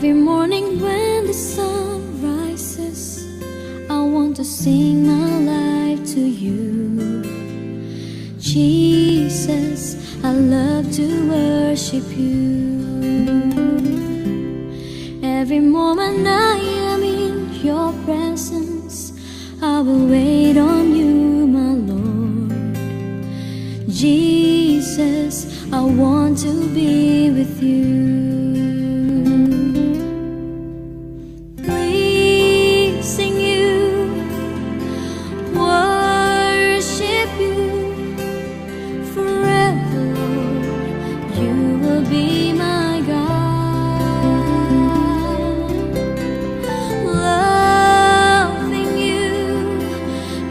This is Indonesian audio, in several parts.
Every morning when the sun rises, I want to sing my life to you. Jesus, I love to worship you. Every moment I am in your presence, I will wait on you, my Lord. Jesus, I want to be with you. Pleasing you, worship you forever, Lord. You will be my God. Loving you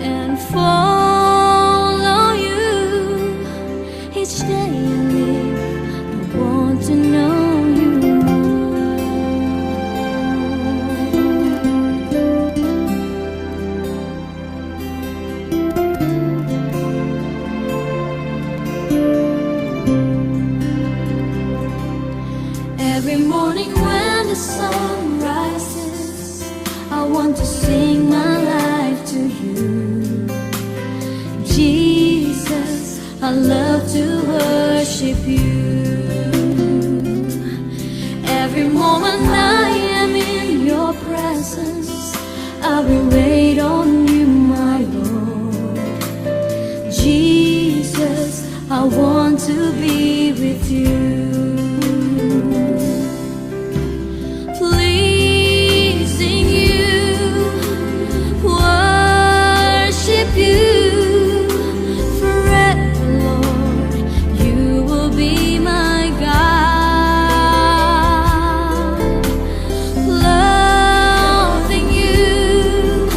and follow you each day I live. I want to know you more. Every morning when the sun rises, I want to sing my life to you. Jesus, I love to worship you. Every moment I am in your presence, I will wait on you, my Lord. Jesus, I want to be with you. Pleasing you, worship you forever, Lord. You will be my God. Loving you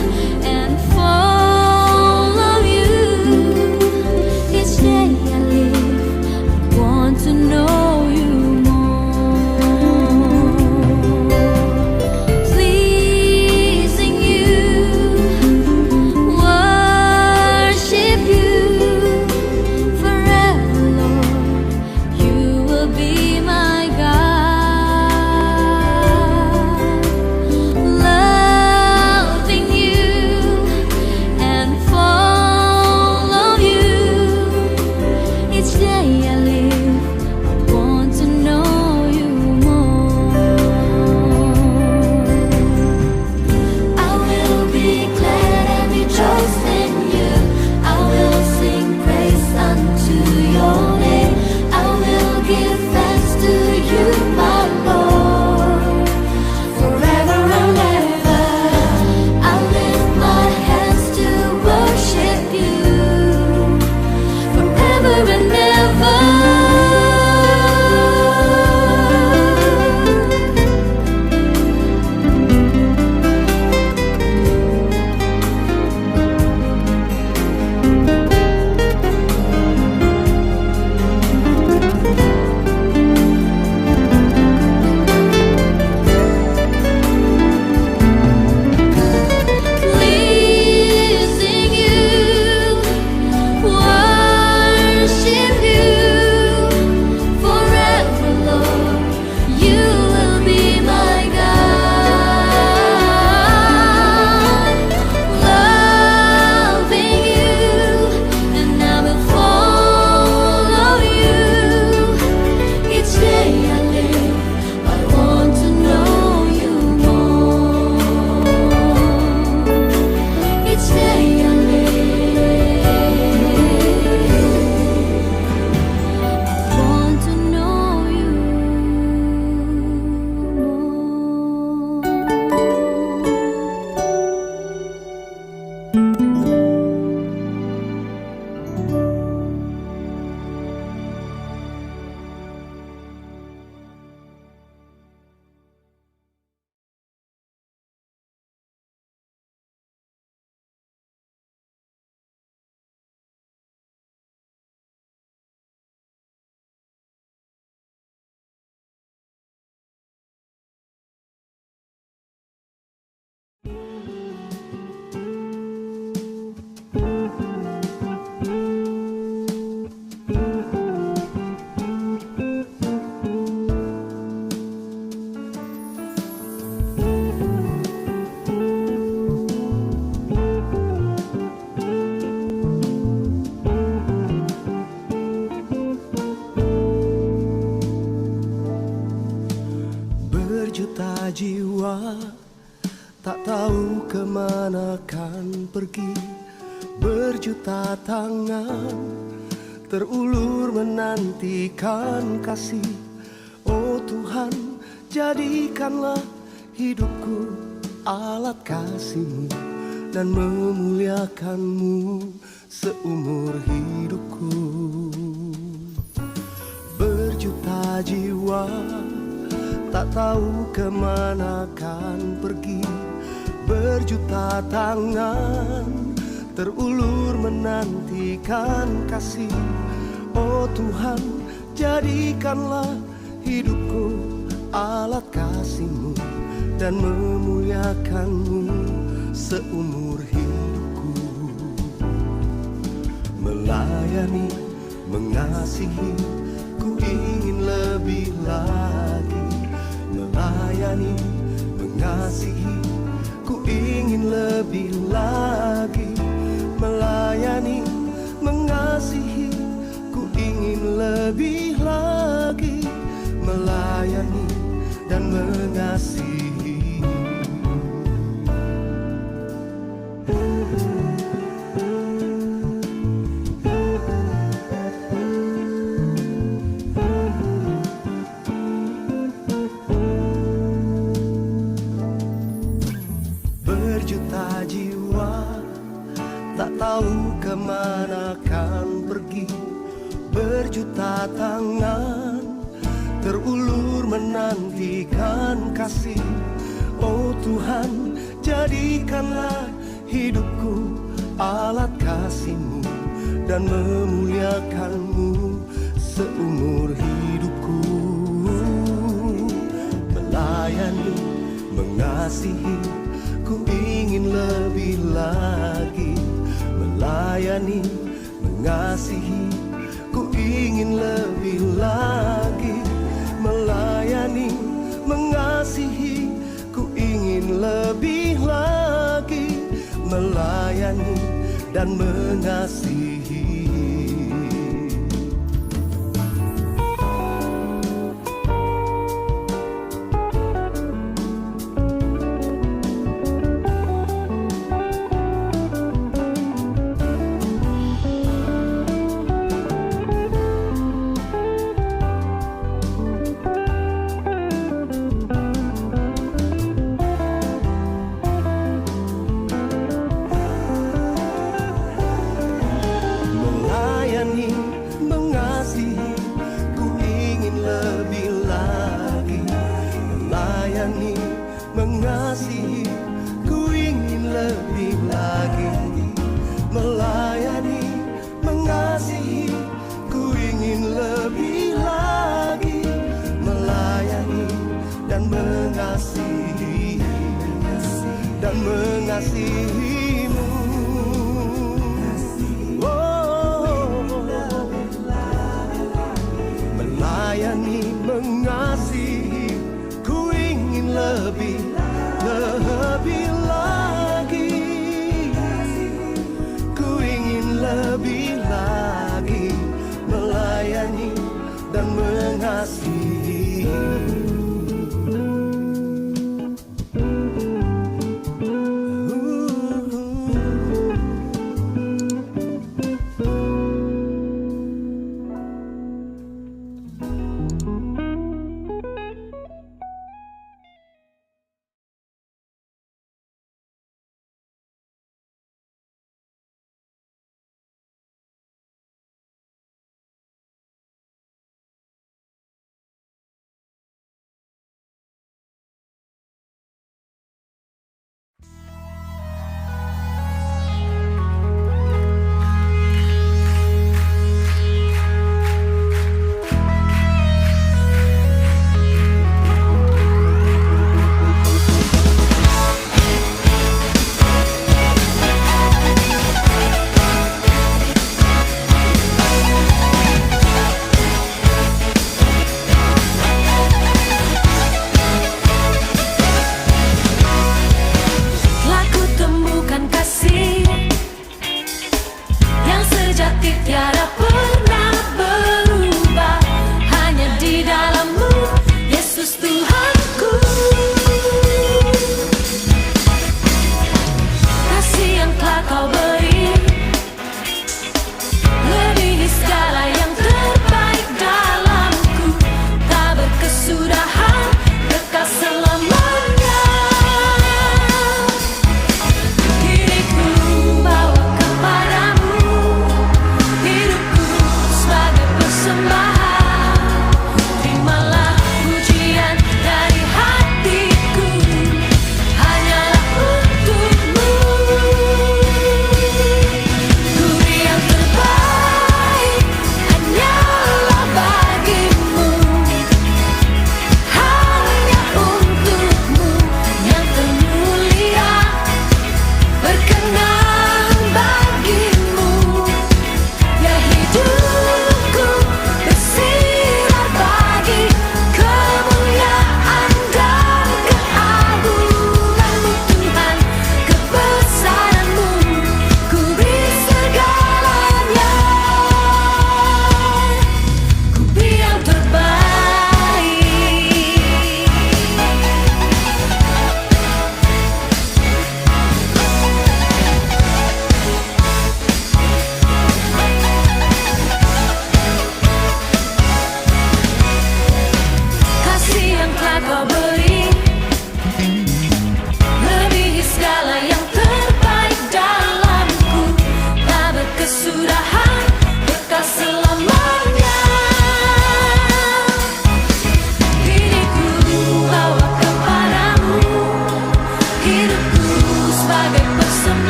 Berjuta jiwa tak tahu kemana kan pergi. Berjuta tangan terulur menantikan kasih. Oh Tuhan, jadikanlah hidupku alat kasih-Mu dan memuliakan-Mu seumur hidupku. Berjuta jiwa tak tahu kemana kan pergi. Berjuta tangan terulur menantikan kasih. Oh Tuhan, jadikanlah hidupku alat kasih-Mu dan memuliakan-Mu seumur hidupku. Melayani, mengasihi, ku ingin lebih lagi. Melayani, mengasihi, ku ingin lebih lagi. Melayani, mengasihi, ku ingin lebih lagi. Melayani dan mengasihi. Berjuta jiwa tak tahu kemana kan pergi. Berjuta tangan terulur menantikan kasih. Oh Tuhan, jadikanlah hidupku alat kasih-Mu dan memuliakan-Mu seumur hidupku. Melayani, mengasihi, ku ingin lebih lagi. Melayani, mengasihi, ku ingin lebih lagi. Melayani, mengasihi, ku ingin lebih lagi. Melayani dan mengasihi. Mengasihi, ku ingin lebih lagi. Melayani, mengasihi, ku ingin lebih lagi. Melayani, mengasihi, ku ingin lebih lagi. Melayani dan mengasihi, dan mengasihi-Mu. Melayani, mengasihi, ku ingin lebih lagi. Ku ingin lebih lagi. Melayani dan mengasihi.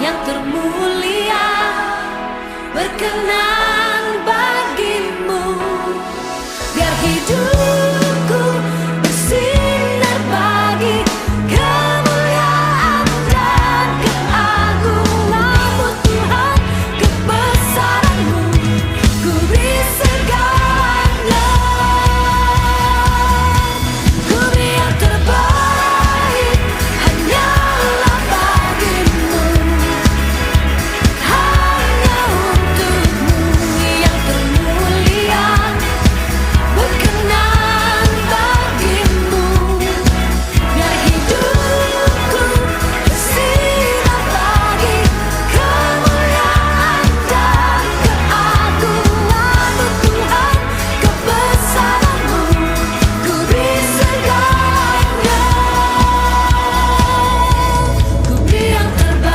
yang termulia berkenan bagimu. Biar hidupku bersinar bagi kemuliaan dan keagungan-Mu Tuhan, kebesaran-Mu ku beri segalanya. Ku beri yang terbaik hanyalah bagimu, hanya untuk-Mu yang termulia berkenan bagimu. Biar hidupku bersinar bagi kemuliaan dan keagungan-Mu Tuhan, kebesaran-Mu ku beri segalanya. Ku beri yang terbaik.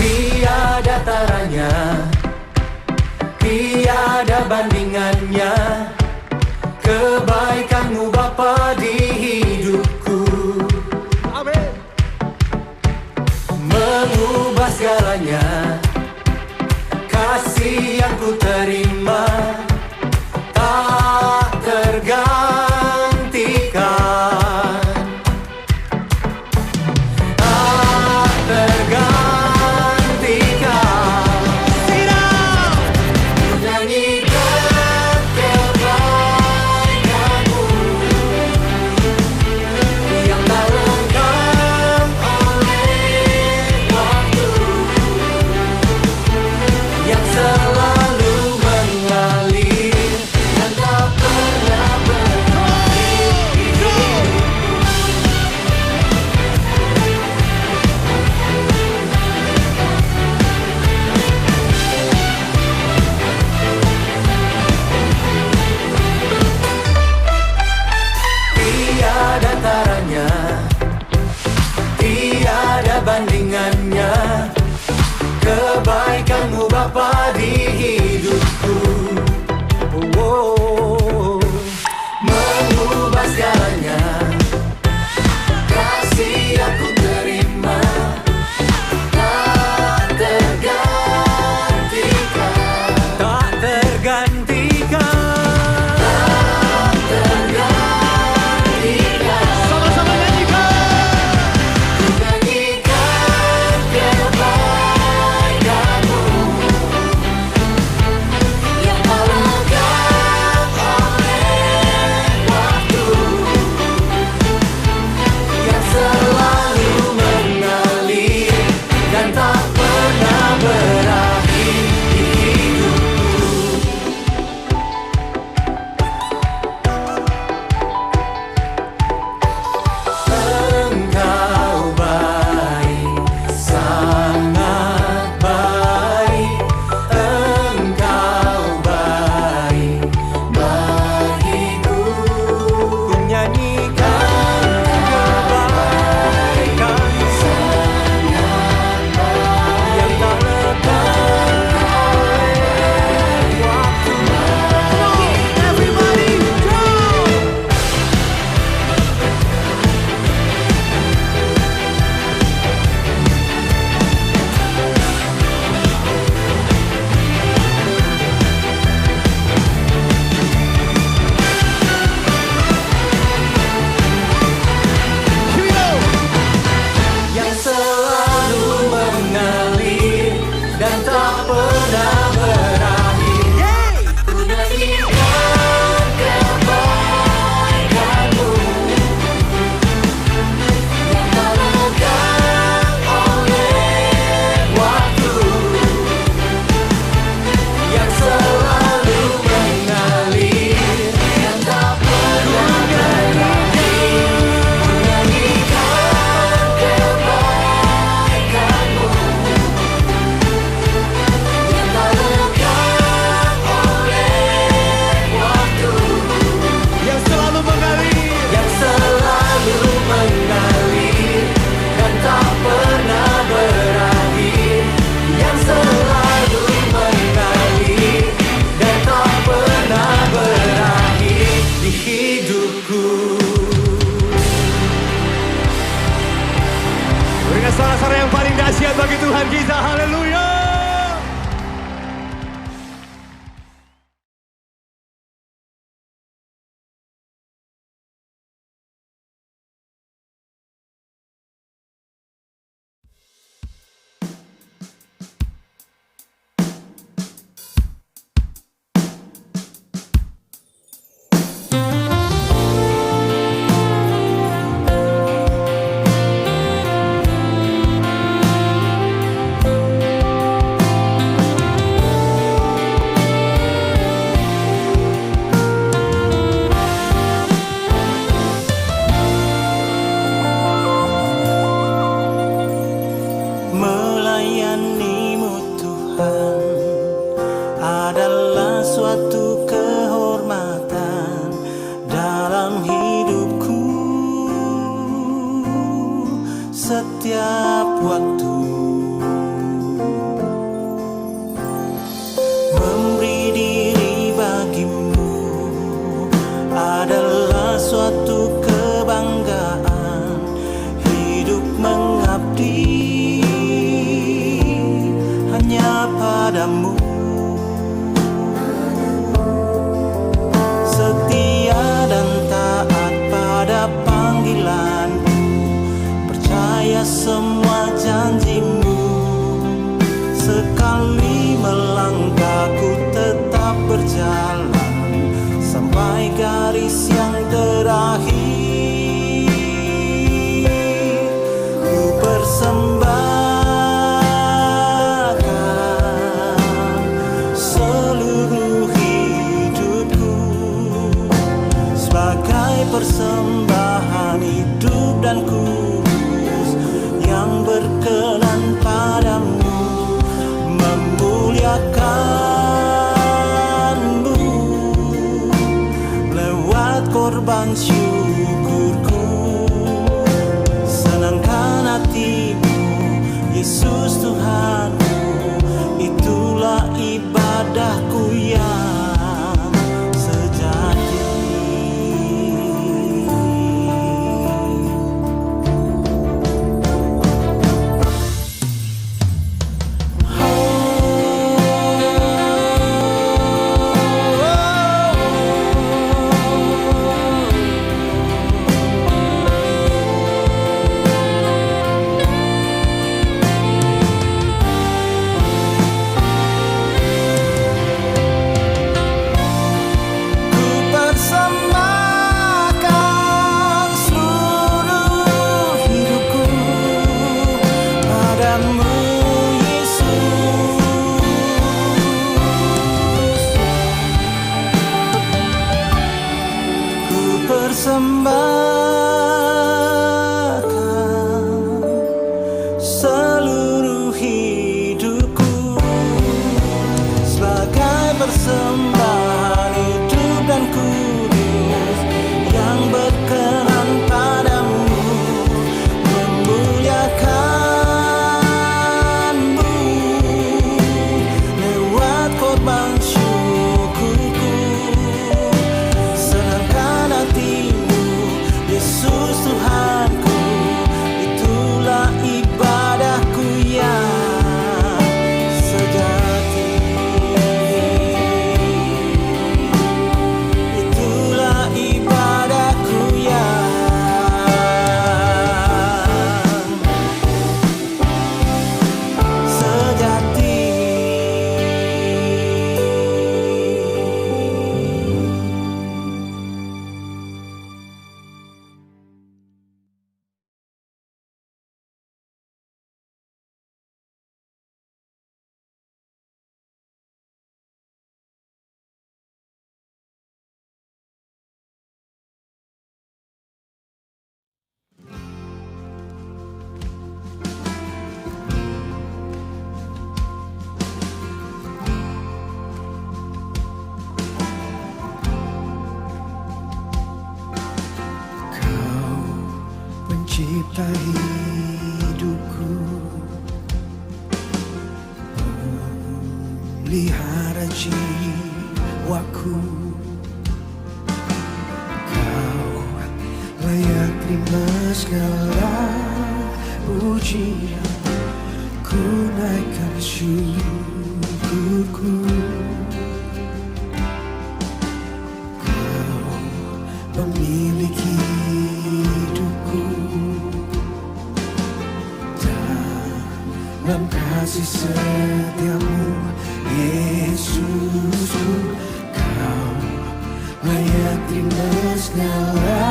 Tiada taranya, tiada bandingannya, kebaikan-Mu Bapa di hidupku. Amin. Mengubah segalanya, kasih yang ku terima tak tergantikan. Tak tergantikan. Ku nyanyikan kebaikan-Mu yang tak lengkap oleh waktu, yang selalu mengalir dan tak pernah berhenti. Tiada taranya, tiada bandingannya, kebaikan-Mu Bapa di hidupku. Oh, mengubah segalanya, kasih yang ku terima tak tergantikan. Tak tergantikan. Tak tergantikan. Sama-sama nyanyikan. Ku nyanyikan kebaikan-Mu sampai garis yang terakhir. Ku persembahkan seluruh hidupku sebagai persembahan hidup dan kudus yang berkenan padamu, memuliakanmu lewat korban syukurku. Senangkan hatimu, Yesus Tuhanku, itulah ibadahku yang sejati. Persembahkan seluruh hidupku sebagai persembahan hidup dan kudus yang berkenan padamu, memuliakanmu lewat korban syukurku. Senangkan hatimu, Yesus Tuhanku, itulah ibadahku yang sejati. Itulah ibadahku yang sejati. Pencipta hidupku, pelihara jiwaku. Kau layak terima segala pujian, ku naikkan syukurku. Kau pemilik hidupku, dalam kasih setiamu, Yesusku. Kau layak terima segala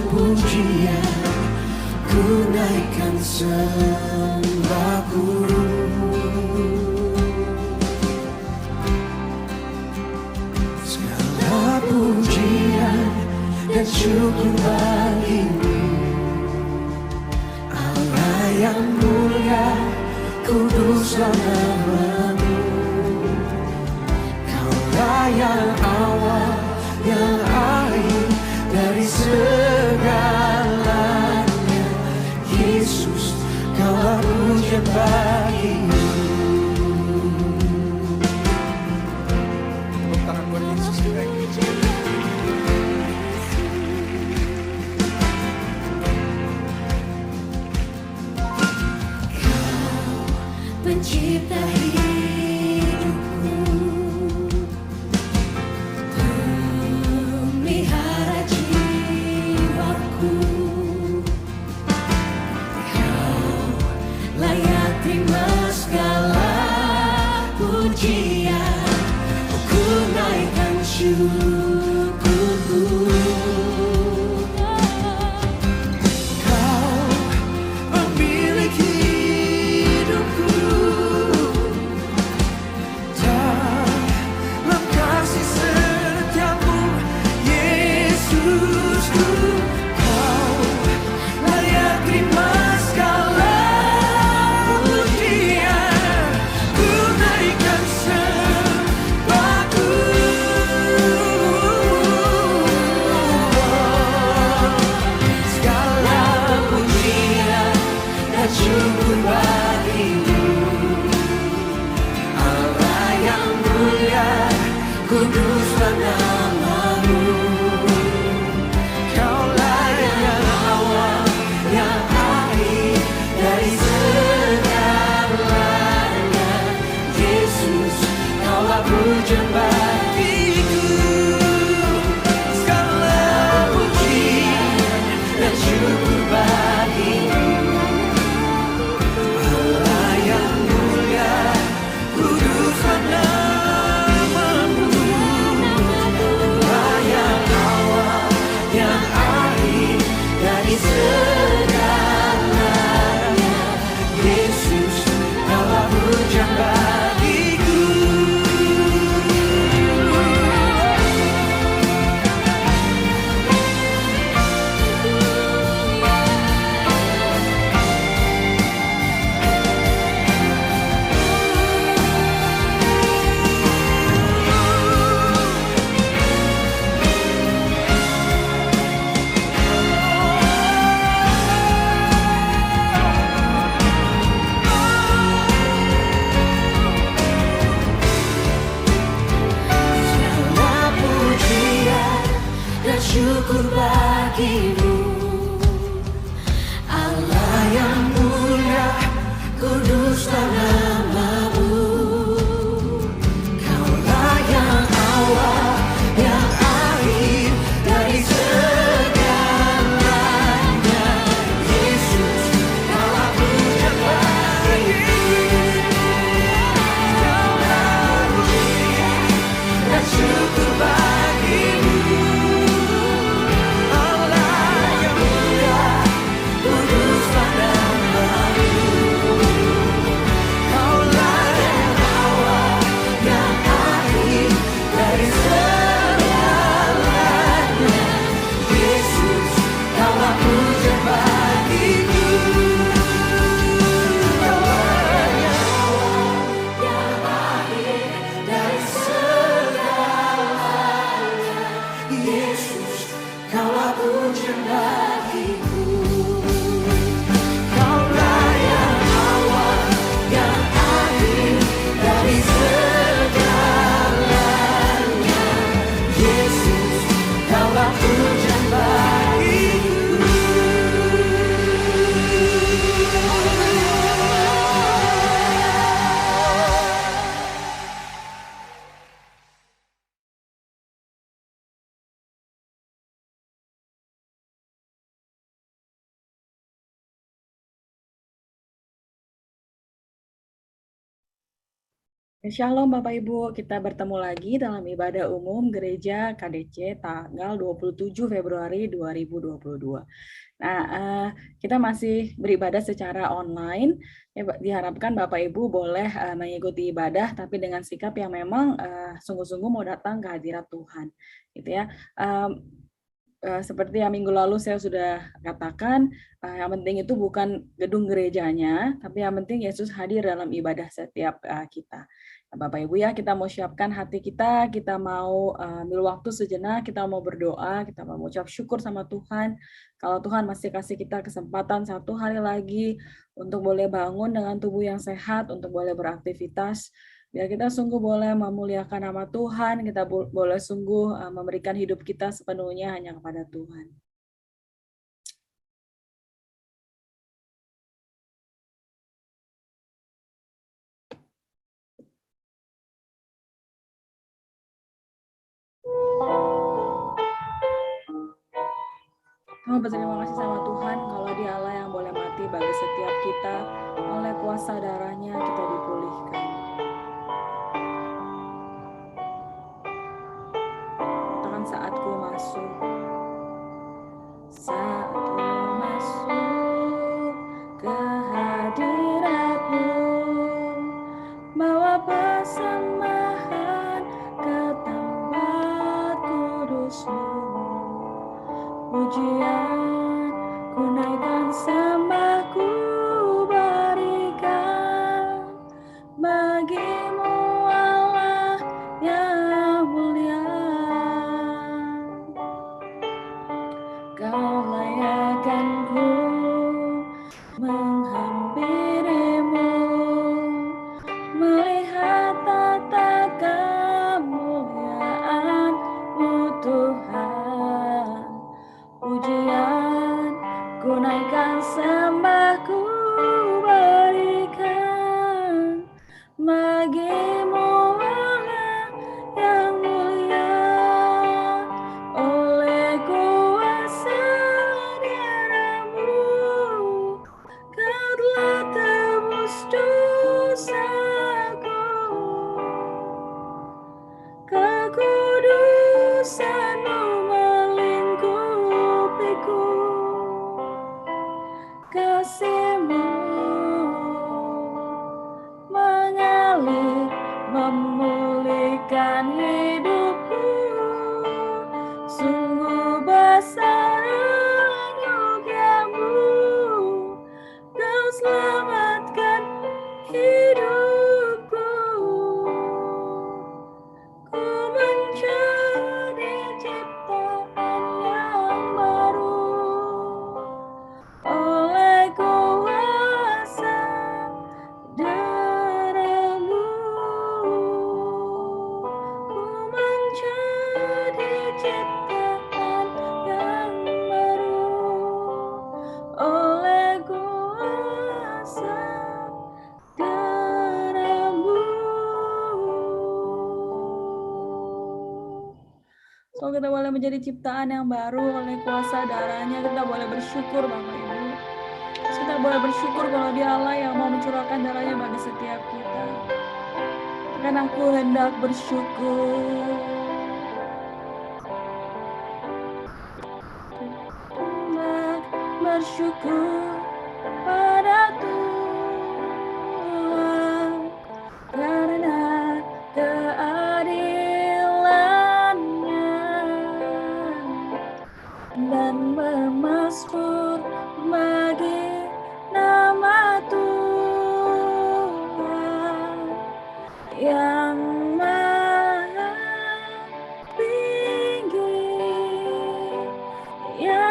pujian, ku naikkan sembahku. Segala pujian dan syukur bagimu, Allah yang mulia, kuduslah namamu. Kaulah yang awal, yang akhir dari segalanya. Yesus, kaulah pujian bagimu. Tepuk tangan buat Yesus. Pencipta hidupku, pelihara jiwaku. Kau layak terima segala pujian, ku naikkan syukur. hujan bagiku. Kaulah yang awal, yang akhir dari segalanya. Yesus, kaulah hujan bagiku. Shalom Bapak Ibu, kita bertemu lagi dalam ibadah umum Gereja KDC tanggal 27 Februari 2022. Nah, kita masih beribadah secara online. Diharapkan Bapak Ibu boleh mengikuti ibadah, tapi dengan sikap yang memang sungguh-sungguh mau datang ke hadirat Tuhan, gitu ya. Seperti yang minggu lalu saya sudah katakan, yang penting itu bukan gedung gerejanya, tapi yang penting Yesus hadir dalam ibadah setiap kita. Bapak Ibu ya, kita mau siapkan hati kita mau ambil waktu sejenak, kita mau berdoa, kita mau mengucap syukur sama Tuhan. Kalau Tuhan masih kasih kita kesempatan satu hari lagi untuk boleh bangun dengan tubuh yang sehat, untuk boleh beraktivitas, biar kita sungguh boleh memuliakan nama Tuhan, kita boleh sungguh memberikan hidup kita sepenuhnya hanya kepada Tuhan. Mau berterima kasih sama Tuhan kalau Dia Allah yang boleh mati bagi setiap kita, oleh kuasa darahnya kita dipulihkan. Katakan saatku masuk. Saatku masuk ke hadirat-Mu, bawa persembahan ke tempat kudus-Mu. Pujian ku naikkan, sembahku berikan bagi-Mu Allah yang mulia. Kau layakkan ku menghampiri-Mu, melihat tata kemuliaan-Mu Tuhan. Pujian ku naikkan, sembahku berikan bagi-Mu Allah yang mulia. Oleh kuasa darah-Mu, Kau telah tebus dosaku. Kekudusan-Mu melingkupiku, kasih-Mu mengalir memulihkan hidupku. Sungguh besar anugerah-Mu, Kau selamatkan hidupku. Ku menjadi ciptaan yang baru oleh kuasa darah-Mu. Ku menjadi ciptaan yang baru oleh kuasa darah-Mu. So kita boleh menjadi ciptaan yang baru oleh kuasa darahnya. Kita boleh bersyukur Bapak Ibu. Kita boleh bersyukur kalau Dia Allah yang mau mencurahkan darahnya bagi setiap kita. Karena aku hendak bersyukur. Hendak bersyukur pada Tuhan karena keadilan-Nya, dan bermasmur bagi nama Tuhan yang maha tinggi, yang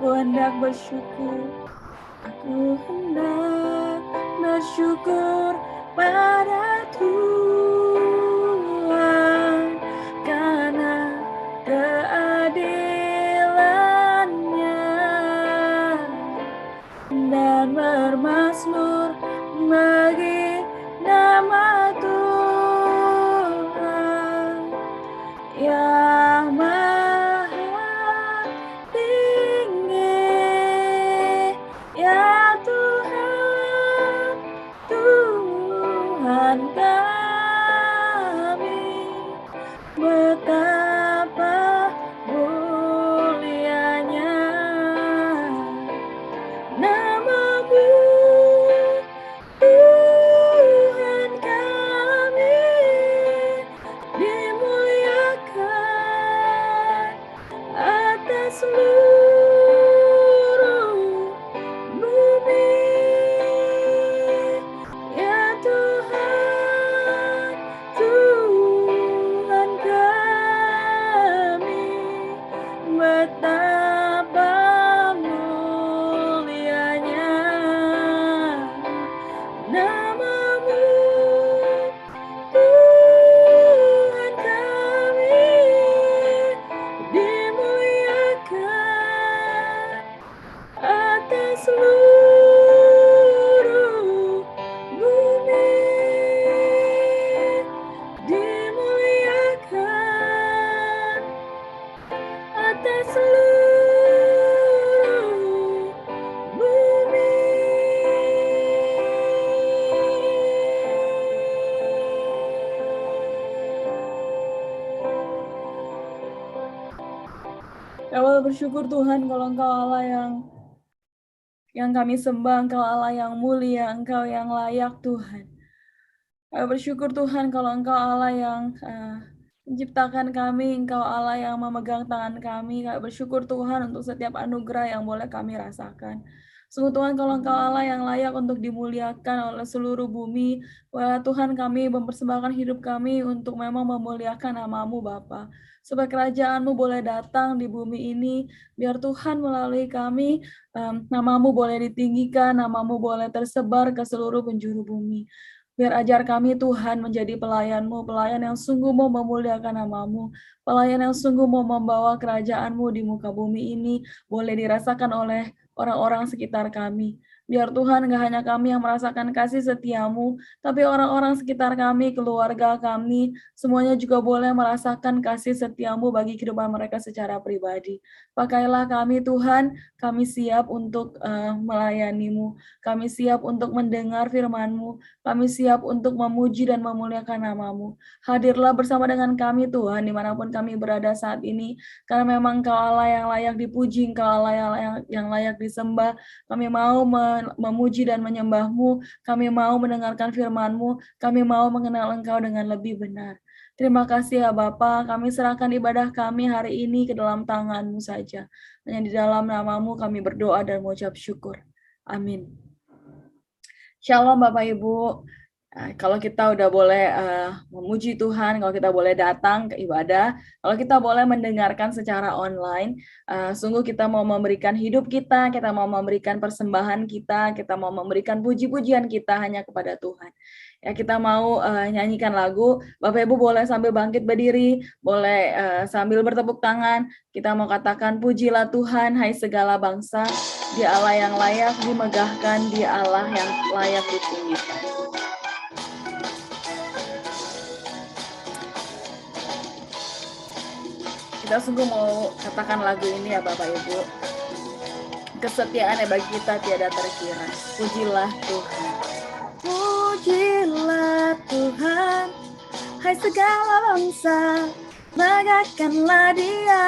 Aku hendak bersyukur. Aku hendak bersyukur pada Tuhan karena keadilan-Nya dan bermazmur bagi nama Tuhan yang maha tinggi. Ya Tuhan, Tuhan kami, betapa mulianya nama-Mu, Tuhan kami, dimuliakan atas seluruh bumi. Ya Tuhan, Tuhan kami, betapa mulianya nama-Mu, Tuhan kami, dimuliakan atas seluruh bumi. Dimuliakan atas seluruh bumi. Kami bersyukur Tuhan kalau Engkau Allah yang kami sembah, Engkau Allah yang mulia, Engkau yang layak Tuhan. Kami bersyukur Tuhan kalau Engkau Allah yang menciptakan kami, Engkau Allah yang memegang tangan kami. Kami bersyukur Tuhan untuk setiap anugerah yang boleh kami rasakan. Sungguh Tuhan kalau Engkau Allah yang layak untuk dimuliakan oleh seluruh bumi. Wah Tuhan, kami mempersembahkan hidup kami untuk memang memuliakan nama-Mu Bapa. Supaya kerajaan-Mu boleh datang di bumi ini, biar Tuhan melalui kami, nama-Mu boleh ditinggikan, nama-Mu boleh tersebar ke seluruh penjuru bumi. Biar ajar kami Tuhan menjadi pelayan-Mu, pelayan yang sungguh mau memuliakan nama-Mu, pelayan yang sungguh mau membawa kerajaan-Mu di muka bumi ini, boleh dirasakan oleh orang-orang sekitar kami. Biar Tuhan gak hanya kami yang merasakan kasih setia-Mu, tapi orang-orang sekitar kami, keluarga kami, semuanya juga boleh merasakan kasih setia-Mu bagi kehidupan mereka secara pribadi. Pakailah kami Tuhan, kami siap untuk melayani-Mu, kami siap untuk mendengar firman-Mu, kami siap untuk memuji dan memuliakan nama-Mu. Hadirlah bersama dengan kami Tuhan, dimanapun kami berada saat ini, karena memang Engkau Allah yang layak dipuji, Engkau Allah yang layak disembah. Kami mau memuji dan menyembah-Mu, kami mau mendengarkan firman-Mu, kami mau mengenal Engkau dengan lebih benar. Terima kasih ya Bapa, kami serahkan ibadah kami hari ini ke dalam tangan-Mu saja. Hanya di dalam nama-Mu kami berdoa dan mengucap syukur. Amin. Shalom Bapak Ibu. Kalau kita udah boleh memuji Tuhan, kalau kita boleh datang ke ibadah, kalau kita boleh mendengarkan secara online, sungguh kita mau memberikan hidup kita mau memberikan persembahan kita mau memberikan puji-pujian kita hanya kepada Tuhan. Ya, kita mau nyanyikan lagu. Bapak Ibu boleh sambil bangkit berdiri, boleh sambil bertepuk tangan. Kita mau katakan, pujilah Tuhan, hai segala bangsa, Dia Allah yang layak dimegahkan, Dia Allah yang layak ditinggikan. Kita sungguh mau katakan lagu ini ya Bapak Ibu. Kesetiaannya bagi kita tiada terkira. Pujilah Tuhan. Pujilah Tuhan, hai segala bangsa, megahkanlah Dia,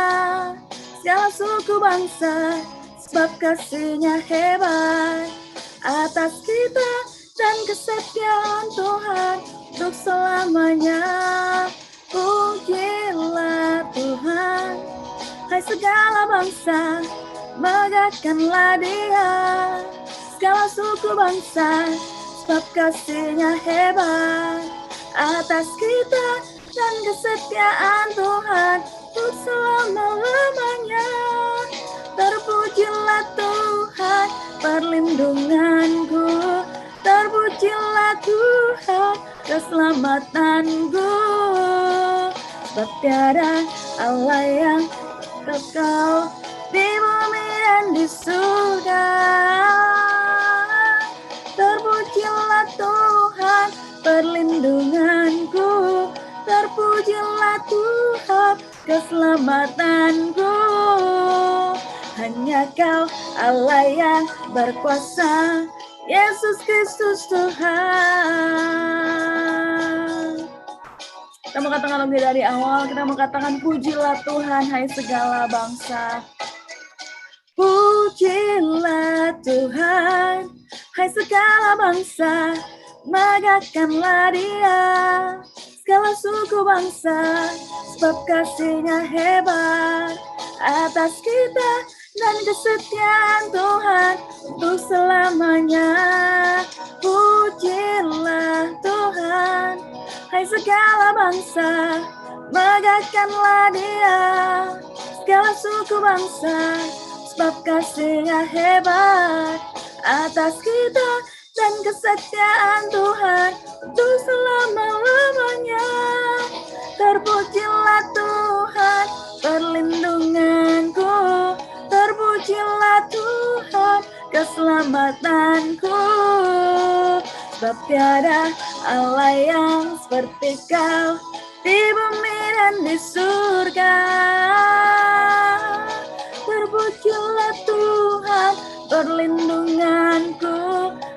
segala suku bangsa, sebab kasih-Nya hebat atas kita dan kesetiaan Tuhan untuk selamanya. Pujilah Tuhan, hai segala bangsa, megahkanlah Dia, segala suku bangsa, sebab kasih-Nya hebat atas kita dan kesetiaan Tuhan untuk selama-lamanya. Terpujilah Tuhan perlindunganku, terpujilah Tuhan keselamatanku. Sebab tiada Allah yang kekal di bumi dan di surga. Terpujilah Tuhan perlindunganku, terpujilah Tuhan keselamatanku. Hanya Kau Allah yang berkuasa, Yesus Kristus Tuhan. Kita mau katakan lebih dari awal, kita mau katakan pujilah Tuhan, hai segala bangsa. Pujilah Tuhan, hai segala bangsa, banggakanlah Dia, segala suku bangsa, sebab kasih-Nya hebat atas kita dan kesetiaan Tuhan untuk selamanya. Pujilah Tuhan, hai segala bangsa, banggakanlah Dia, segala suku bangsa, sebab kasih-Nya hebat atas kita dan kesetiaan Tuhan untuk selama-lamanya. Terpujilah Tuhan perlindunganku, terpujilah Tuhan keselamatanku. Sebab tiada Allah yang seperti Kau di bumi dan di surga. Terpujilah Tuhan perlindunganku,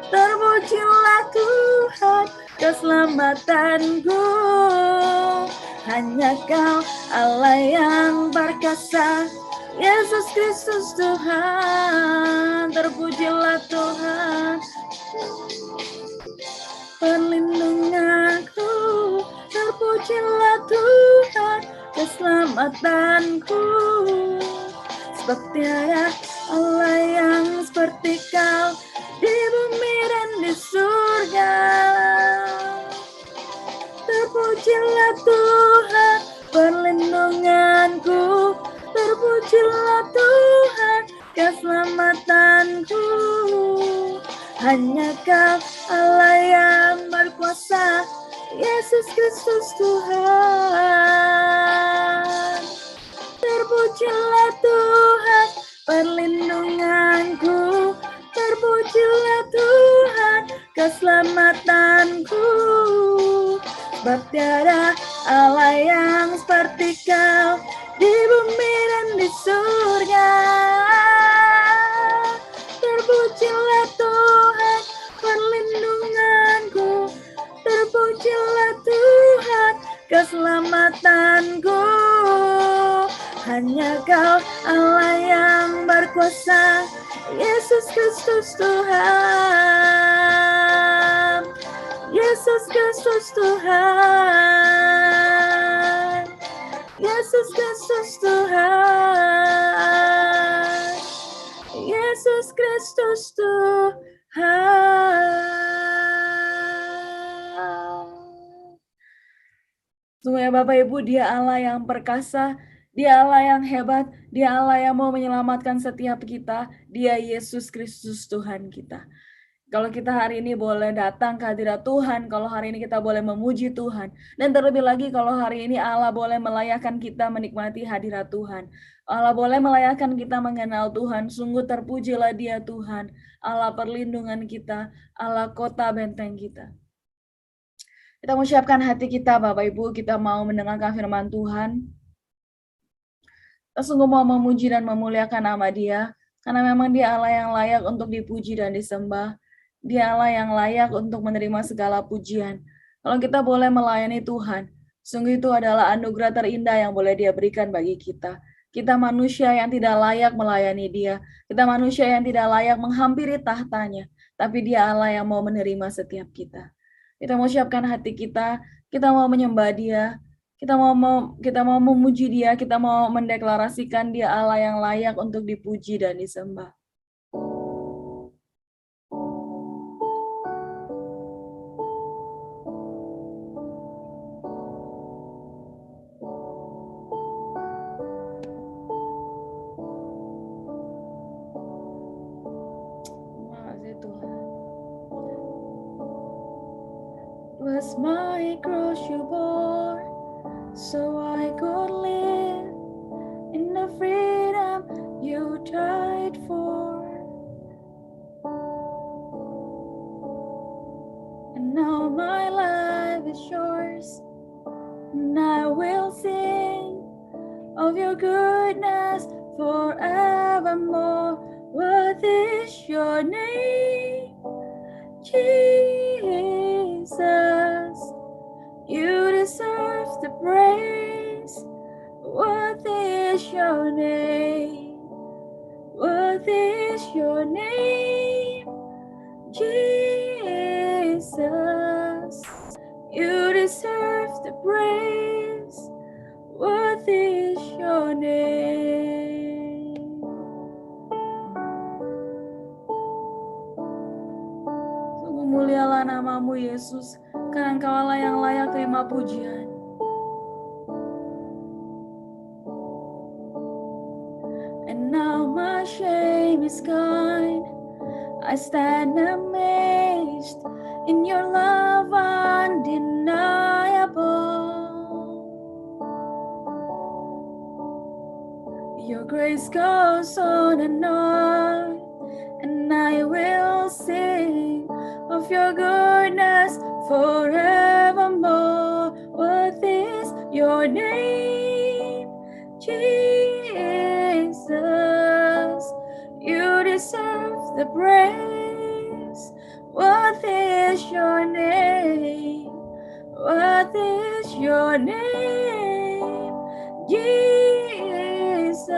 terpujilah Tuhan keselamatanku. Hanya Kau Allah yang perkasa, Yesus Kristus Tuhan. Terpujilah Tuhan perlindunganku, terpujilah Tuhan keselamatanku. Sebab tiada Allah yang seperti Kau di bumi dan di surga. Terpujilah Tuhan perlindunganku, terpujilah Tuhan keselamatanku. Hanya Kau Allah yang berkuasa, Yesus Kristus Tuhan. Terpujilah Tuhan perlindunganku, terpujilah Tuhan keselamatanku. Sebab tiada Allah yang seperti Kau di bumi dan di surga. Terpujilah Tuhan perlindunganku, terpujilah Tuhan keselamatanku. Hanya Kau Allah yang berkuasa, Yesus Kristus Tuhan. Yesus Kristus Tuhan. Yesus Kristus Tuhan. Yesus Kristus Tuhan. Sungguh Bapak Ibu, Dia Allah yang perkasa, Dia Allah yang hebat, Dia Allah yang mau menyelamatkan setiap kita, Dia Yesus Kristus Tuhan kita. Kalau kita hari ini boleh datang ke hadirat Tuhan, kalau hari ini kita boleh memuji Tuhan, dan terlebih lagi kalau hari ini Allah boleh melayakkan kita menikmati hadirat Tuhan, Allah boleh melayakkan kita mengenal Tuhan, sungguh terpujilah Dia Tuhan, Allah perlindungan kita, Allah kota benteng kita. Kita mau siapkan hati kita Bapak Ibu, kita mau mendengarkan firman Tuhan. Kita sungguh mau memuji dan memuliakan nama Dia, karena memang Dia Allah yang layak untuk dipuji dan disembah. Dia Allah yang layak untuk menerima segala pujian. Kalau kita boleh melayani Tuhan, sungguh itu adalah anugerah terindah yang boleh Dia berikan bagi kita. Kita manusia yang tidak layak melayani Dia. Kita manusia yang tidak layak menghampiri tahtanya. Tapi Dia Allah yang mau menerima setiap kita. Kita mau siapkan hati kita mau menyembah Dia, kita mau memuji Dia, kita mau mendeklarasikan Dia Allah yang layak untuk dipuji dan disembah. was my cross you bore, so I could live in the freedom you died for. And now my life is yours, and I will sing of your goodness forevermore. What is your name, Jesus? You deserve the praise. What is your name? What is your name, Jesus? You deserve the praise. What is your name? Sungguh mulialah namamu Yesus, karena Engkau Allah yang layak terima pujian. And now my shame is gone, I stand amazed in your love undeniable. Your grace goes on, and I will sing of your goodness forevermore. What is your name, Jesus? You deserve the praise. What is your name? What is your name, Jesus?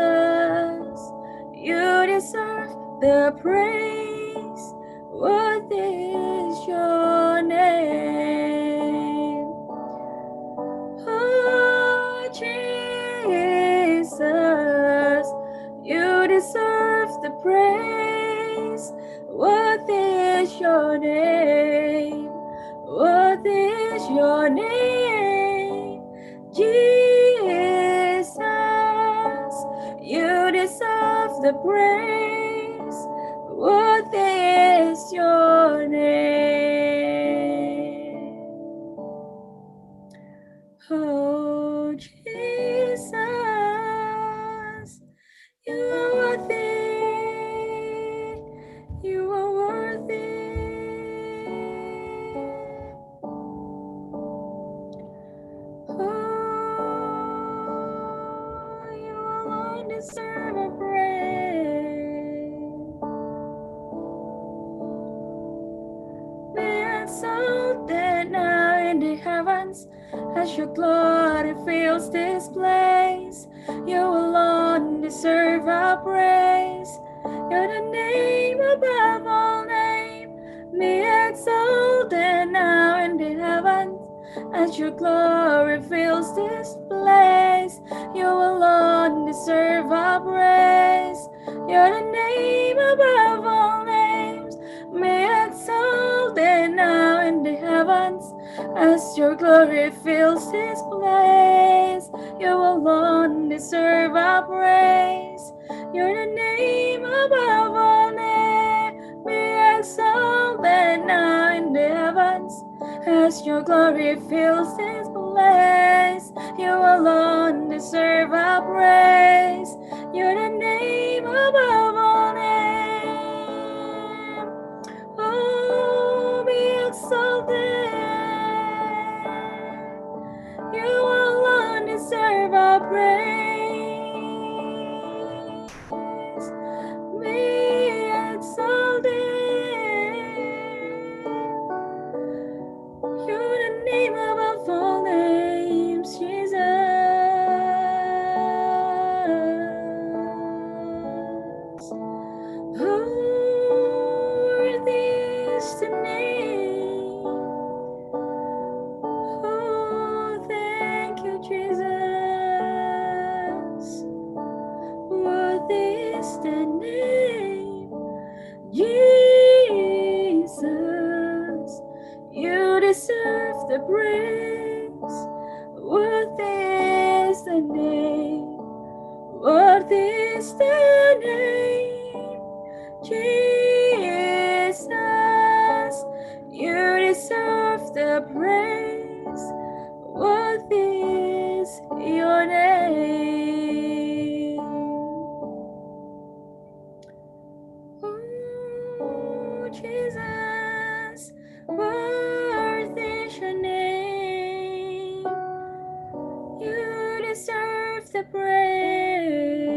You deserve the praise. What is your name? Oh, Jesus, you deserve the praise. What is your name? What is your name, Jesus? You deserve the praise. What is your name? Oh, Jesus, you are worthy. You are worthy. Oh, you alone deserve a praise. Be exalted now in the heavens as your glory fills this place. You alone deserve our praise. You're the name above all names. Be exalted now in the heavens as your glory fills this place. You alone deserve our praise. You're the name above all names. Be exalted now in the heavens as your glory fills this place. You alone deserve our praise. You're the name above all names. Be exalted now in the heavens as your glory fills this place. You alone deserve our praise. You're the name above all names. Oh, be exalted. You alone deserve our praise. Be exalted. You're the name above all names, Jesus. Worthy is the name. Oh, thank you, Jesus. your name. Oh, Jesus, worthy is your name. You deserve the praise.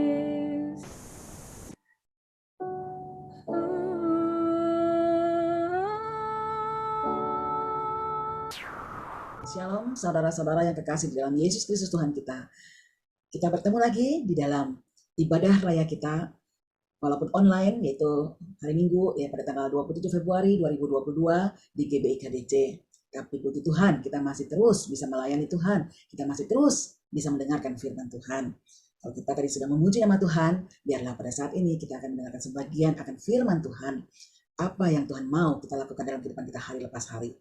Shalom saudara-saudara yang kekasih di dalam Yesus Kristus Tuhan kita. Kita bertemu lagi di dalam ibadah raya kita walaupun online, yaitu hari Minggu ya pada tanggal 27 Februari 2022 di GBI KDC. Tapi puji Tuhan, kita masih terus bisa melayani Tuhan, kita masih terus bisa mendengarkan firman Tuhan. Kalau kita tadi sudah memuji nama Tuhan, biarlah pada saat ini kita akan mendengarkan sebagian akan firman Tuhan. Apa yang Tuhan mau kita lakukan dalam kehidupan kita hari lepas hari.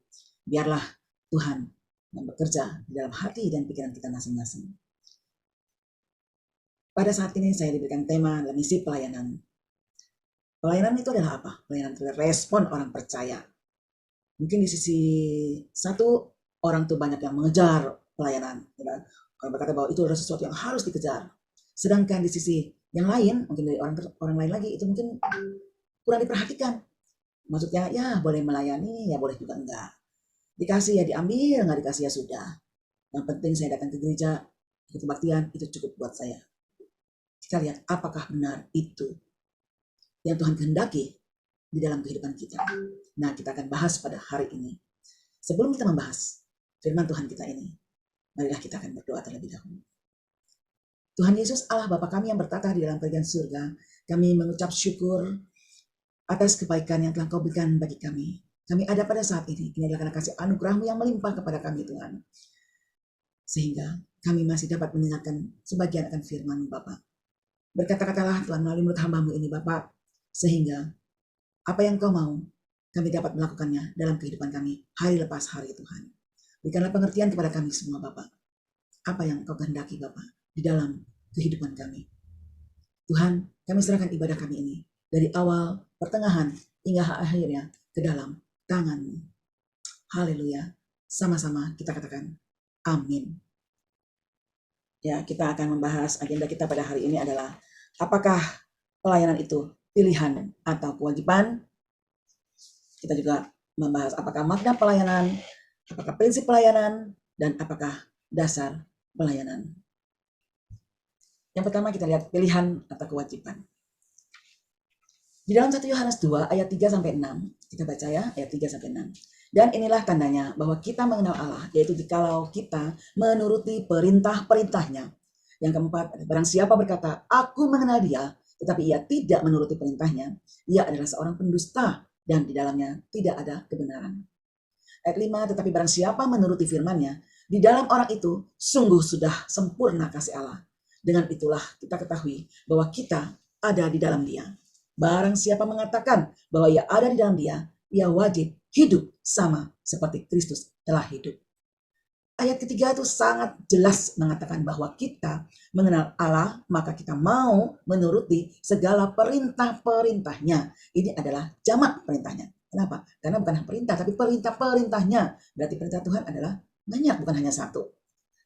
Biarlah Tuhan yang bekerja di dalam hati dan pikiran kita masing-masing. Pada saat ini saya diberikan tema misi pelayanan. Pelayanan itu adalah apa? Pelayanan itu adalah respon orang percaya. Mungkin di sisi satu, orang tuh banyak yang mengejar pelayanan. Orang berkata bahwa itu adalah sesuatu yang harus dikejar. Sedangkan di sisi yang lain, mungkin dari orang lain lagi, itu mungkin kurang diperhatikan. Maksudnya ya boleh melayani, ya boleh juga enggak. Dikasih ya diambil, nggak dikasih ya sudah. Yang penting saya datang ke gereja, ikut kebaktian, itu cukup buat saya. Kita lihat apakah benar itu yang Tuhan kehendaki di dalam kehidupan kita. Nah, kita akan bahas pada hari ini. Sebelum kita membahas firman Tuhan kita ini, marilah kita akan berdoa terlebih dahulu. Tuhan Yesus Allah Bapa kami yang bertata di dalam kerajaan surga, kami mengucap syukur atas kebaikan yang telah Kau berikan bagi kami. Kami ada pada saat ini adalah karena kasih anugerah-Mu yang melimpah kepada kami Tuhan. Sehingga kami masih dapat mendengarkan sebagian akan firman-Mu Bapa. Berkata-katalah Tuhan melalui mulut hamba-Mu ini Bapa. Sehingga apa yang Kau mau kami dapat melakukannya dalam kehidupan kami hari lepas hari Tuhan. Berikanlah pengertian kepada kami semua Bapa. Apa yang Kau kehendaki Bapa di dalam kehidupan kami. Tuhan, kami serahkan ibadah kami ini dari awal, pertengahan, hingga akhirnya ke dalam tangan-Mu. Haleluya. Sama-sama kita katakan amin. Ya, kita akan membahas agenda kita pada hari ini adalah apakah pelayanan itu pilihan atau kewajiban. Kita juga membahas apakah makna pelayanan, apakah prinsip pelayanan, dan apakah dasar pelayanan. Yang pertama kita lihat pilihan atau kewajiban. Di dalam 1 Yohanes 2 ayat 3-6, kita baca ya, ayat 3-6. Dan inilah tandanya bahwa kita mengenal Allah, yaitu jikalau kita menuruti perintah-perintahnya. Yang keempat, barang siapa berkata, aku mengenal dia, tetapi ia tidak menuruti perintahnya, ia adalah seorang pendusta, dan di dalamnya tidak ada kebenaran. Ayat 5, tetapi barang siapa menuruti firman-Nya, di dalam orang itu sungguh sudah sempurna kasih Allah. Dengan itulah kita ketahui bahwa kita ada di dalam Dia. Barang siapa mengatakan bahwa ia ada di dalam Dia, ia wajib hidup sama seperti Kristus telah hidup. Ayat ketiga itu sangat jelas mengatakan bahwa kita mengenal Allah, maka kita mau menuruti segala perintah-perintahnya. Ini adalah jamak perintahnya. Kenapa? Karena bukan perintah, tapi perintah-perintahnya. Berarti perintah Tuhan adalah banyak, bukan hanya satu.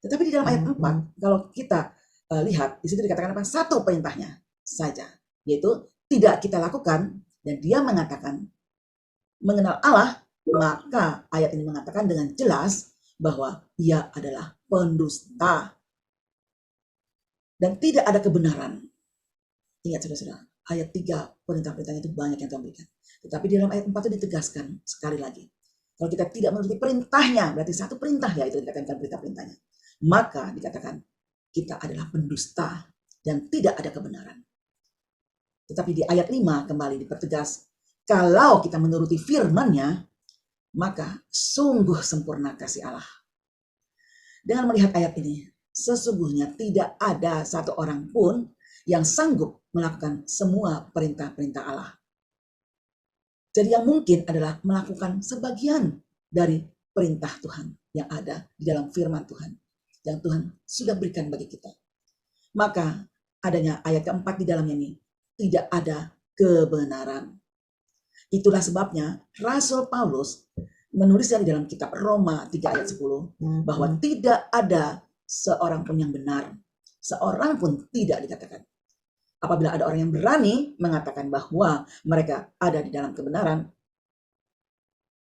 Tetapi di dalam ayat 4, kalau kita lihat, di situ dikatakan apa? Satu perintahnya saja, yaitu tidak kita lakukan, dan dia mengatakan mengenal Allah, maka ayat ini mengatakan dengan jelas bahwa ia adalah pendusta dan tidak ada kebenaran. Ingat saudara-saudara, ayat 3 perintah-perintahnya itu banyak yang Tuhan berikan. Tetapi di dalam ayat 4 itu ditegaskan sekali lagi. Kalau kita tidak menuruti perintahnya, berarti satu perintah ya itu dikatakan perintah-perintahnya. Maka dikatakan kita adalah pendusta dan tidak ada kebenaran. Tetapi di ayat 5 kembali dipertegas, kalau kita menuruti firman-Nya, maka sungguh sempurna kasih Allah. Dengan melihat ayat ini, sesungguhnya tidak ada satu orang pun yang sanggup melakukan semua perintah-perintah Allah. Jadi yang mungkin adalah melakukan sebagian dari perintah Tuhan yang ada di dalam firman Tuhan, yang Tuhan sudah berikan bagi kita. Maka adanya ayat keempat di dalamnya ini, tidak ada kebenaran. Itulah sebabnya Rasul Paulus menulis dari dalam kitab Roma 3 ayat 10 bahwa tidak ada seorang pun yang benar. Seorang pun tidak dikatakan. Apabila ada orang yang berani mengatakan bahwa mereka ada di dalam kebenaran,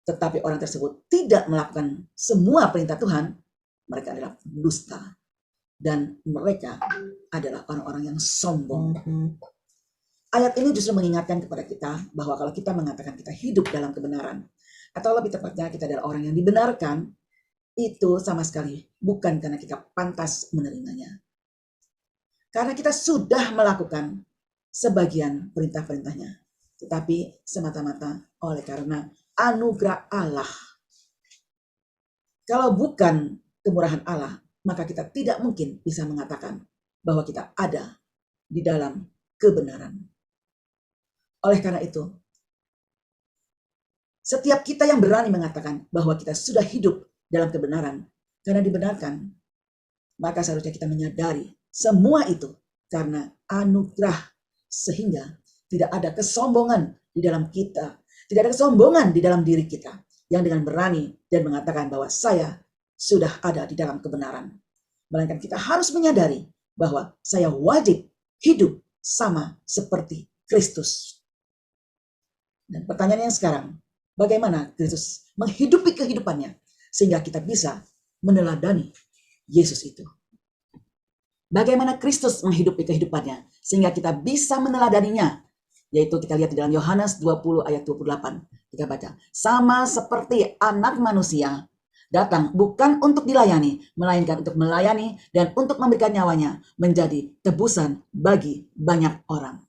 tetapi orang tersebut tidak melakukan semua perintah Tuhan, mereka adalah dusta. Dan mereka adalah orang-orang yang sombong. Ayat ini justru mengingatkan kepada kita bahwa kalau kita mengatakan kita hidup dalam kebenaran, atau lebih tepatnya kita adalah orang yang dibenarkan, itu sama sekali bukan karena kita pantas menerimanya. Karena kita sudah melakukan sebagian perintah-perintahnya, tetapi semata-mata oleh karena anugerah Allah. Kalau bukan kemurahan Allah, maka kita tidak mungkin bisa mengatakan bahwa kita ada di dalam kebenaran. Oleh karena itu, setiap kita yang berani mengatakan bahwa kita sudah hidup dalam kebenaran, karena dibenarkan, maka seharusnya kita menyadari semua itu karena anugerah, sehingga tidak ada kesombongan di dalam kita, tidak ada kesombongan di dalam diri kita yang dengan berani dan mengatakan bahwa saya sudah ada di dalam kebenaran. Melainkan kita harus menyadari bahwa saya wajib hidup sama seperti Kristus. Dan pertanyaannya sekarang, bagaimana Kristus menghidupi kehidupannya sehingga kita bisa meneladani Yesus itu? Bagaimana Kristus menghidupi kehidupannya sehingga kita bisa meneladaninya? Yaitu kita lihat di dalam Yohanes 20 ayat 28. Kita baca, sama seperti anak manusia datang bukan untuk dilayani, melainkan untuk melayani dan untuk memberikan nyawanya menjadi tebusan bagi banyak orang.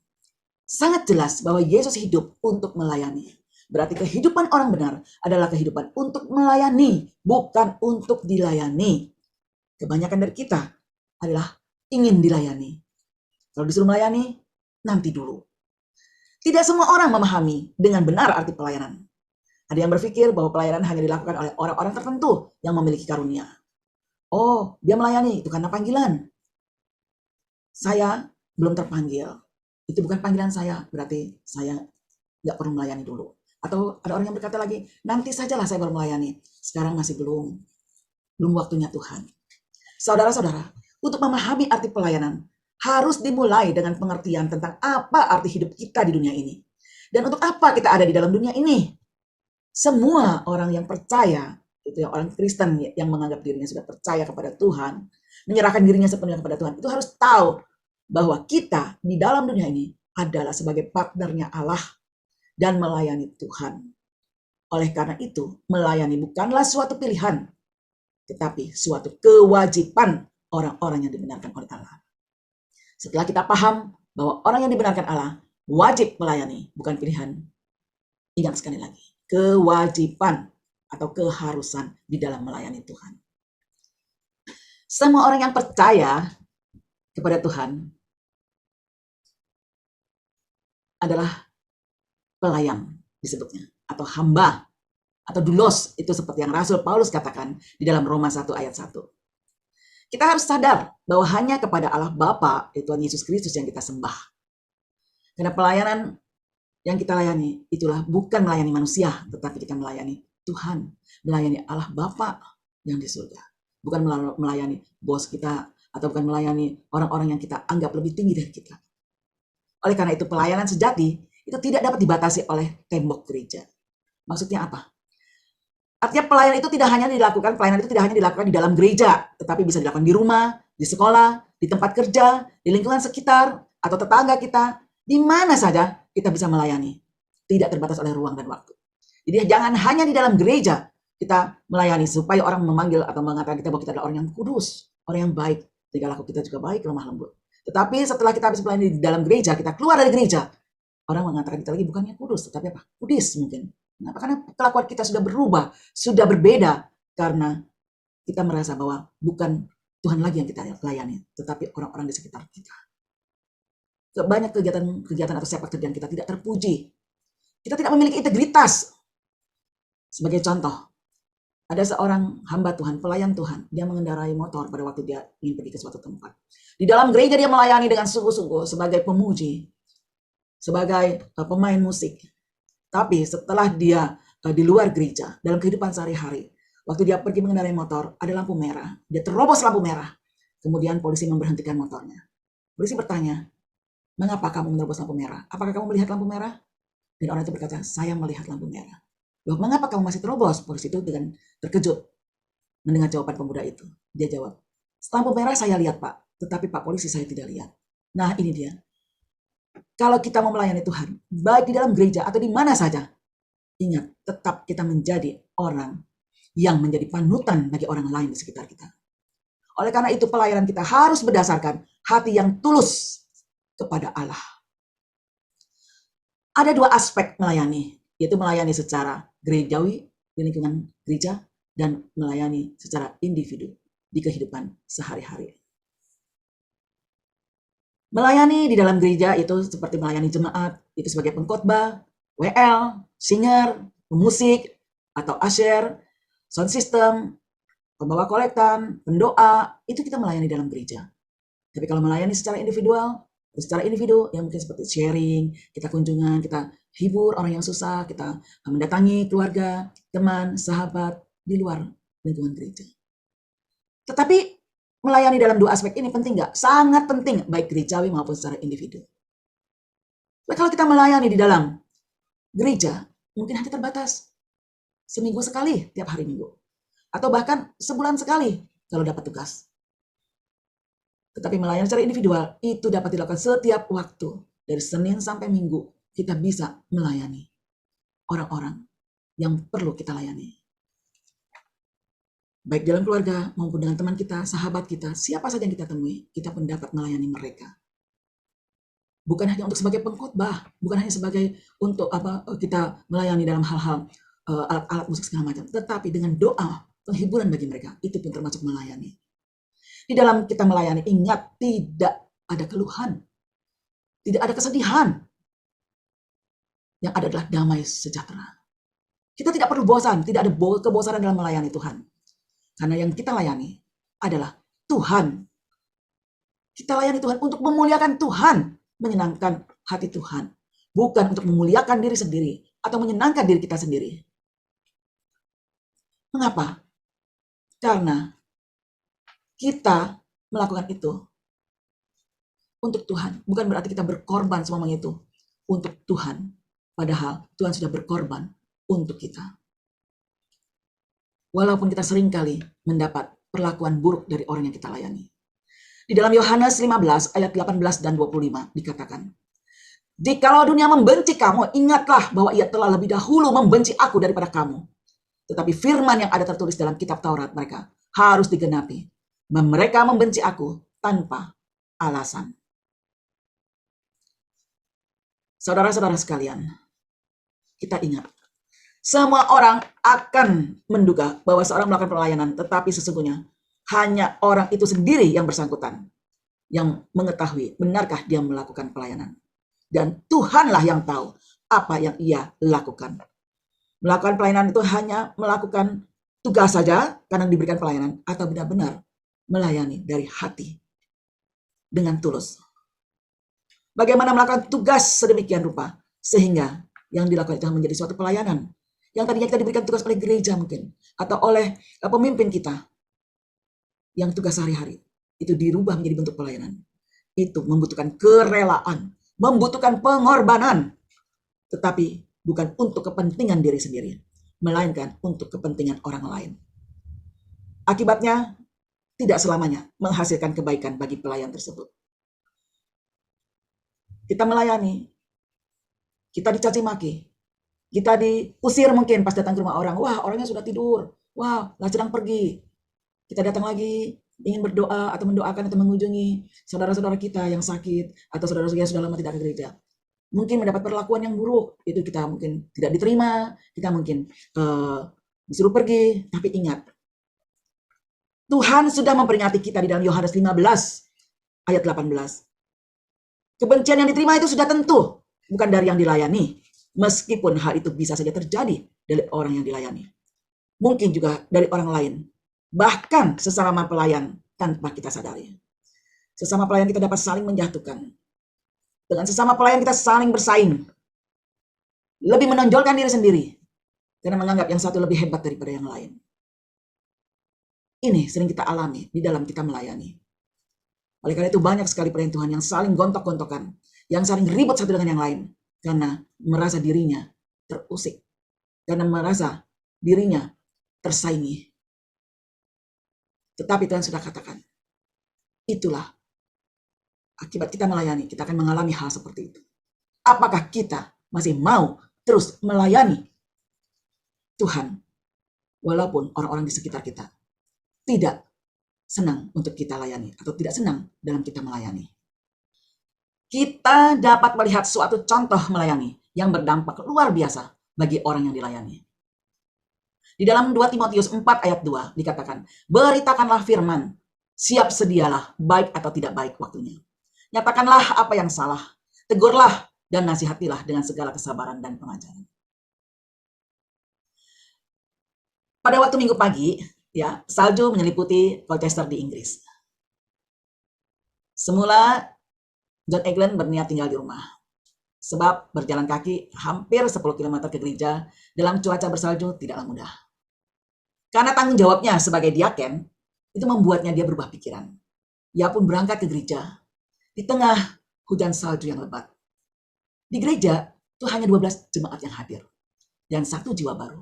Sangat jelas bahwa Yesus hidup untuk melayani. Berarti kehidupan orang benar adalah kehidupan untuk melayani, bukan untuk dilayani. Kebanyakan dari kita adalah ingin dilayani. Kalau disuruh melayani, nanti dulu. Tidak semua orang memahami dengan benar arti pelayanan. Ada yang berpikir bahwa pelayanan hanya dilakukan oleh orang-orang tertentu yang memiliki karunia. Oh, dia melayani, itu karena panggilan. Saya belum terpanggil. Itu bukan panggilan saya, berarti saya nggak perlu melayani dulu. Atau ada orang yang berkata lagi, nanti sajalah saya baru melayani. Sekarang masih belum waktunya Tuhan. Saudara-saudara, untuk memahami arti pelayanan, harus dimulai dengan pengertian tentang apa arti hidup kita di dunia ini. Dan untuk apa kita ada di dalam dunia ini. Semua orang yang percaya, itu yang orang Kristen yang menganggap dirinya sudah percaya kepada Tuhan, menyerahkan dirinya sepenuhnya kepada Tuhan, itu harus tahu bahwa kita di dalam dunia ini adalah sebagai partnernya Allah dan melayani Tuhan. Oleh karena itu, melayani bukanlah suatu pilihan, tetapi suatu kewajiban orang-orang yang dibenarkan oleh Allah. Setelah kita paham bahwa orang yang dibenarkan Allah wajib melayani, bukan pilihan. Ingat sekali lagi, kewajiban atau keharusan di dalam melayani Tuhan. Semua orang yang percaya kepada Tuhan adalah pelayan disebutnya, atau hamba, atau doulos, itu seperti yang Rasul Paulus katakan di dalam Roma 1 ayat 1. Kita harus sadar bahwa hanya kepada Allah Bapa, Tuhan Yesus Kristus yang kita sembah. Karena pelayanan yang kita layani itulah bukan melayani manusia, tetapi kita melayani Tuhan, melayani Allah Bapa yang di surga. Bukan melayani bos kita, atau bukan melayani orang-orang yang kita anggap lebih tinggi dari kita. Oleh karena itu pelayanan sejati itu tidak dapat dibatasi oleh tembok gereja. Maksudnya apa? Artinya pelayanan itu tidak hanya dilakukan di dalam gereja, tetapi bisa dilakukan di rumah, di sekolah, di tempat kerja, di lingkungan sekitar, atau tetangga kita, di mana saja kita bisa melayani. Tidak terbatas oleh ruang dan waktu. Jadi jangan hanya di dalam gereja kita melayani supaya orang memanggil atau mengatakan kita bahwa kita adalah orang yang kudus, orang yang baik, tingkah laku kita juga baik, lemah lembut. Tetapi setelah kita habis melayani di dalam gereja, kita keluar dari gereja, orang mengatakan kita lagi bukannya kudus, tetapi apa? Kudis mungkin. Kenapa? Karena kelakuan kita sudah berubah, sudah berbeda, karena kita merasa bahwa bukan Tuhan lagi yang kita layani, tetapi orang-orang di sekitar kita. Banyak kegiatan atau sepak terjang kita tidak terpuji. Kita tidak memiliki integritas. Sebagai contoh, ada seorang hamba Tuhan, pelayan Tuhan, dia mengendarai motor pada waktu dia ingin pergi ke suatu tempat. Di dalam gereja dia melayani dengan sungguh-sungguh sebagai pemuji, sebagai pemain musik. Tapi setelah dia di luar gereja, dalam kehidupan sehari-hari, waktu dia pergi mengendarai motor, ada lampu merah. Dia terobos lampu merah. Kemudian polisi memberhentikan motornya. Polisi bertanya, mengapa kamu menerobos lampu merah? Apakah kamu melihat lampu merah? Dan orang itu berkata, saya melihat lampu merah. Loh, mengapa kamu masih terobos? Polisi itu dengan terkejut mendengar jawaban pemuda itu. Dia jawab, lampu merah saya lihat Pak, tetapi Pak Polisi saya tidak lihat. Nah ini dia. Kalau kita mau melayani Tuhan, baik di dalam gereja atau di mana saja, ingat, tetap kita menjadi orang yang menjadi panutan bagi orang lain di sekitar kita. Oleh karena itu pelayanan kita harus berdasarkan hati yang tulus kepada Allah. Ada dua aspek melayani, yaitu melayani secara gerejawi di lingkungan gereja dan melayani secara individu di kehidupan sehari-hari. Melayani di dalam gereja itu seperti melayani jemaat, itu sebagai pengkhotbah, WL, singer, pemusik, atau usher, sound system, pembawa kolektan, pendoa, itu kita melayani dalam gereja. Tapi kalau melayani secara individu, yang mungkin seperti sharing, kita kunjungan, kita hibur orang yang susah, kita mendatangi keluarga, teman, sahabat di luar lingkungan gereja. Tetapi melayani dalam dua aspek ini penting nggak? Sangat penting, baik gerejawi maupun secara individu. Nah, kalau kita melayani di dalam gereja, mungkin hanya terbatas seminggu sekali, tiap hari Minggu. Atau bahkan sebulan sekali kalau dapat tugas. Tetapi melayani secara individual itu dapat dilakukan setiap waktu. Dari Senin sampai Minggu kita bisa melayani orang-orang yang perlu kita layani. Baik dalam keluarga maupun dengan teman kita, sahabat kita, siapa saja yang kita temui, kita pun dapat melayani mereka. Bukan hanya untuk sebagai pengkhotbah, bukan hanya sebagai untuk kita melayani dalam hal-hal alat-alat musik segala macam, tetapi dengan doa, penghiburan bagi mereka, itu pun termasuk melayani. Di dalam kita melayani, ingat, tidak ada keluhan, tidak ada kesedihan. Yang ada adalah damai sejahtera. Kita tidak perlu bosan, tidak ada kebosanan dalam melayani Tuhan. Karena yang kita layani adalah Tuhan. Kita layani Tuhan untuk memuliakan Tuhan, menyenangkan hati Tuhan. Bukan untuk memuliakan diri sendiri atau menyenangkan diri kita sendiri. Mengapa? Karena kita melakukan itu untuk Tuhan. Bukan berarti kita berkorban semuanya itu untuk Tuhan. Padahal Tuhan sudah berkorban untuk kita. Walaupun kita seringkali mendapat perlakuan buruk dari orang yang kita layani. Di dalam Yohanes 15 ayat 18 dan 25 dikatakan, jikalau dunia membenci kamu, ingatlah bahwa ia telah lebih dahulu membenci aku daripada kamu. Tetapi firman yang ada tertulis dalam kitab Taurat mereka harus digenapi. Mereka membenci aku tanpa alasan. Saudara-saudara sekalian, kita ingat, semua orang akan menduga bahwa seorang melakukan pelayanan, tetapi sesungguhnya hanya orang itu sendiri yang bersangkutan yang mengetahui benarkah dia melakukan pelayanan. Dan Tuhanlah yang tahu apa yang ia lakukan. Melakukan pelayanan itu hanya melakukan tugas saja karena diberikan pelayanan, atau benar-benar melayani dari hati dengan tulus. Bagaimana melakukan tugas sedemikian rupa sehingga yang dilakukan itu menjadi suatu pelayanan yang tadinya kita diberikan tugas oleh gereja mungkin atau oleh pemimpin kita yang tugas sehari-hari itu dirubah menjadi bentuk pelayanan. Itu membutuhkan kerelaan, membutuhkan pengorbanan, tetapi bukan untuk kepentingan diri sendiri, melainkan untuk kepentingan orang lain. Akibatnya tidak selamanya menghasilkan kebaikan bagi pelayan tersebut. Kita melayani, kita dicaci maki, kita diusir mungkin pas datang ke rumah orang. Wah, orangnya sudah tidur. Wah, lah sedang pergi. Kita datang lagi ingin berdoa atau mendoakan atau mengunjungi saudara-saudara kita yang sakit atau saudara-saudara yang sudah lama tidak ke gereja. Mungkin mendapat perlakuan yang buruk, itu kita mungkin tidak diterima, kita mungkin disuruh pergi. Tapi ingat, Tuhan sudah memperingati kita di dalam Yohanes 15 ayat 18. Kebencian yang diterima itu sudah tentu bukan dari yang dilayani, meskipun hal itu bisa saja terjadi dari orang yang dilayani. Mungkin juga dari orang lain, bahkan sesama pelayan tanpa kita sadari. Sesama pelayan kita dapat saling menjatuhkan. Dengan sesama pelayan kita saling bersaing, lebih menonjolkan diri sendiri karena menganggap yang satu lebih hebat daripada yang lain. Ini sering kita alami di dalam kita melayani. Oleh karena itu banyak sekali pelayan Tuhan yang saling gontok-gontokan, yang saling ribut satu dengan yang lain, karena merasa dirinya terusik, karena merasa dirinya tersaingi. Tetapi Tuhan sudah katakan, itulah akibat kita melayani, kita akan mengalami hal seperti itu. Apakah kita masih mau terus melayani Tuhan, walaupun orang-orang di sekitar kita tidak senang untuk kita layani atau tidak senang dalam kita melayani? Kita dapat melihat suatu contoh melayani yang berdampak luar biasa bagi orang yang dilayani. Di dalam 2 Timotius 4 ayat 2 dikatakan, beritakanlah firman, siap sedialah baik atau tidak baik waktunya. Nyatakanlah apa yang salah, tegurlah dan nasihatilah dengan segala kesabaran dan pengajaran. Pada waktu Minggu pagi, ya, salju menyeliputi Colchester di Inggris. Semula John Eglin berniat tinggal di rumah, sebab berjalan kaki hampir 10 km ke gereja dalam cuaca bersalju tidaklah mudah. Karena tanggung jawabnya sebagai diaken, itu membuatnya dia berubah pikiran. Ia pun berangkat ke gereja di tengah hujan salju yang lebat. Di gereja itu hanya 12 jemaat yang hadir dan 1 jiwa baru,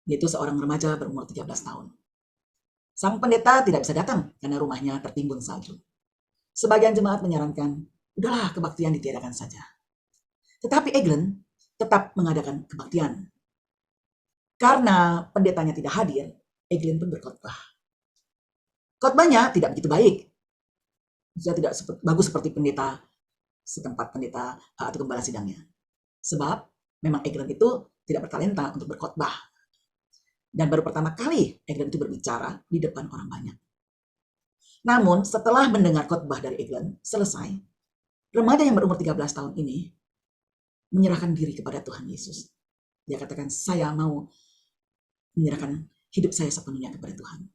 yaitu seorang remaja berumur 13 tahun. Sang pendeta tidak bisa datang karena rumahnya tertimbun salju. Sebagian jemaat menyarankan, udahlah kebaktian ditiadakan saja. Tetapi Eglin tetap mengadakan kebaktian. Karena pendetanya tidak hadir, Eglin pun berkhotbah. Khotbahnya tidak begitu baik. Dia tidak bagus seperti pendeta setempat, pendeta atau gembala sidangnya. Sebab memang Eglin itu tidak bertalenta untuk berkhotbah. Dan baru pertama kali Eglin itu berbicara di depan orang banyak. Namun setelah mendengar khotbah dari Eglin selesai, remaja yang berumur 13 tahun ini menyerahkan diri kepada Tuhan Yesus. Dia katakan, saya mau menyerahkan hidup saya sepenuhnya kepada Tuhan.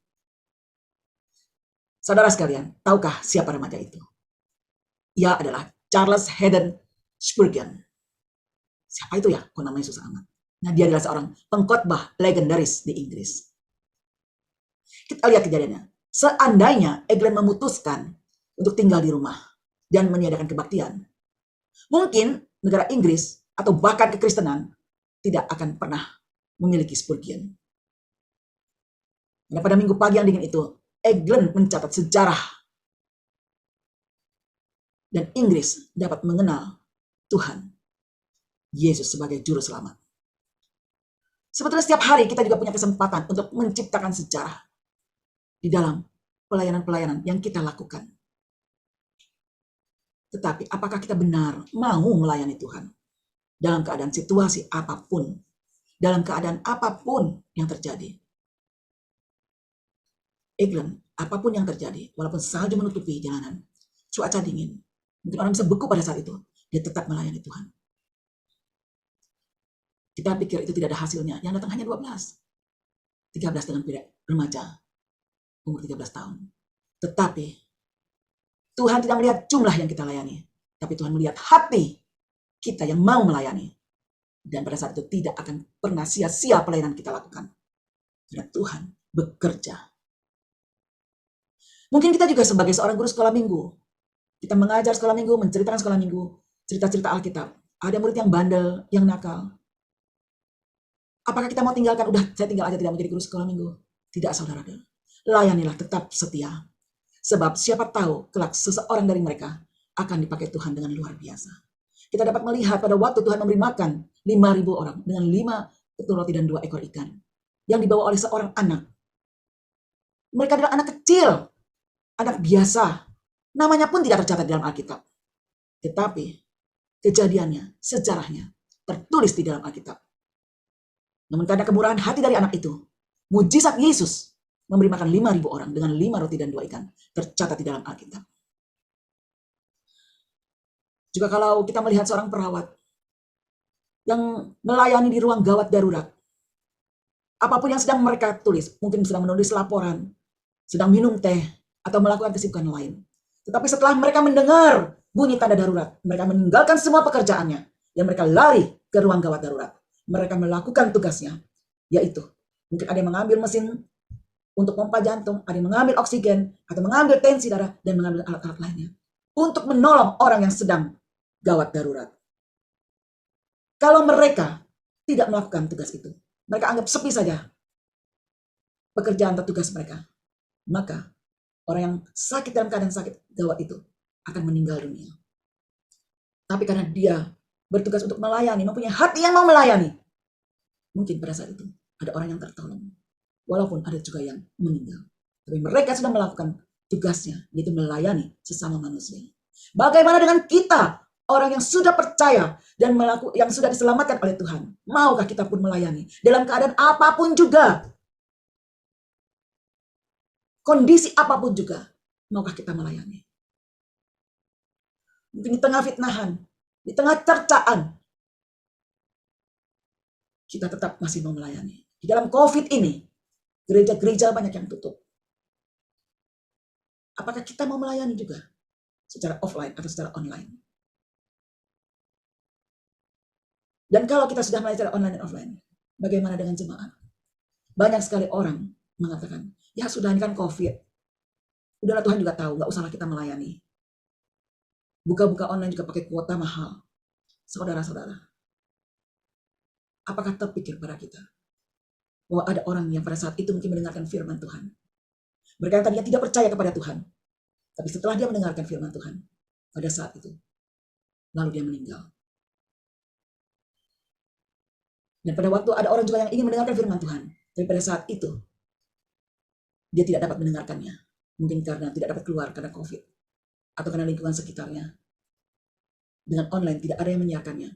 Saudara sekalian, tahukah siapa remaja itu? Ia adalah Charles Haddon Spurgeon. Siapa itu ya? Kok namanya susah amat. Nah, dia adalah seorang pengkhotbah legendaris di Inggris. Kita lihat kejadiannya. Seandainya Eglin memutuskan untuk tinggal di rumah dan meniadakan kebaktian, mungkin negara Inggris atau bahkan kekristenan tidak akan pernah memiliki Spurgeon. Nah, pada minggu pagi yang dingin itu, Eglin mencatat sejarah dan Inggris dapat mengenal Tuhan Yesus sebagai juru selamat. Sebetulnya setiap hari kita juga punya kesempatan untuk menciptakan sejarah di dalam pelayanan-pelayanan yang kita lakukan. Tetapi apakah kita benar mau melayani Tuhan dalam keadaan situasi apapun, dalam keadaan apapun yang terjadi? Eglin, apapun yang terjadi, walaupun salju menutupi jalanan, cuaca dingin, mungkin orang bisa beku pada saat itu, dia tetap melayani Tuhan. Kita pikir itu tidak ada hasilnya, yang datang hanya 12. 13 dengan remaja, umur 13 tahun. Tetapi, Tuhan tidak melihat jumlah yang kita layani, tapi Tuhan melihat hati kita yang mau melayani. Dan pada saat itu tidak akan pernah sia-sia pelayanan kita lakukan. Karena Tuhan bekerja. Mungkin kita juga sebagai seorang guru sekolah minggu, kita mengajar sekolah minggu, menceritakan sekolah minggu, cerita-cerita Alkitab. Ada murid yang bandel, yang nakal. Apakah kita mau tinggalkan, udah saya tinggal aja tidak menjadi guru sekolah minggu? Tidak, saudara. Layanilah, tetap setia. Sebab siapa tahu kelak seseorang dari mereka akan dipakai Tuhan dengan luar biasa. Kita dapat melihat pada waktu Tuhan memberi makan 5.000 orang dengan 5 ketul roti dan 2 ekor ikan yang dibawa oleh seorang anak. Mereka adalah anak kecil, anak biasa. Namanya pun tidak tercatat dalam Alkitab. Tetapi kejadiannya, sejarahnya tertulis di dalam Alkitab. Namun karena kemurahan hati dari anak itu, mujizat Yesus memberi makan 5.000 orang dengan 5 roti dan 2 ikan tercatat di dalam Alkitab. Juga kalau kita melihat seorang perawat yang melayani di ruang gawat darurat, apapun yang sedang mereka tulis, mungkin sedang menulis laporan, sedang minum teh, atau melakukan kesibukan lain. Tetapi setelah mereka mendengar bunyi tanda darurat, mereka meninggalkan semua pekerjaannya, dan mereka lari ke ruang gawat darurat. Mereka melakukan tugasnya, yaitu mungkin ada yang mengambil mesin untuk pompa jantung, ada yang mengambil oksigen, atau mengambil tensi darah, dan mengambil alat-alat lainnya. Untuk menolong orang yang sedang gawat darurat. Kalau mereka tidak melakukan tugas itu, mereka anggap sepi saja pekerjaan atau tugas mereka, maka orang yang sakit dalam keadaan sakit gawat itu akan meninggal dunia. Tapi karena dia bertugas untuk melayani, mempunyai hati yang mau melayani, mungkin pada saat itu ada orang yang tertolong, walaupun ada juga yang meninggal. Tapi mereka sudah melakukan tugasnya, yaitu melayani sesama manusia. Bagaimana dengan kita, orang yang sudah percaya dan yang sudah diselamatkan oleh Tuhan? Maukah kita pun melayani dalam keadaan apapun juga? Kondisi apapun juga, maukah kita melayani? Mungkin di tengah fitnahan, di tengah cercaan, kita tetap masih mau melayani. Di dalam COVID ini, gereja-gereja banyak yang tutup. Apakah kita mau melayani juga? Secara offline atau secara online? Dan kalau kita sudah melayani secara online dan offline, bagaimana dengan jemaat? Banyak sekali orang mengatakan, ya sudah ini kan COVID. Udahlah Tuhan juga tahu, gak usahlah kita melayani. Buka-buka online juga pakai kuota mahal. Saudara-saudara, apakah terpikir pada kita bahwa ada orang yang pada saat itu mungkin mendengarkan firman Tuhan? Mereka yang tadinya tidak percaya kepada Tuhan, tapi setelah dia mendengarkan firman Tuhan, pada saat itu, lalu dia meninggal. Dan pada waktu ada orang juga yang ingin mendengarkan firman Tuhan, tapi pada saat itu, dia tidak dapat mendengarkannya. Mungkin karena tidak dapat keluar karena COVID, atau karena lingkungan sekitarnya. Dengan online tidak ada yang menyiarkannya.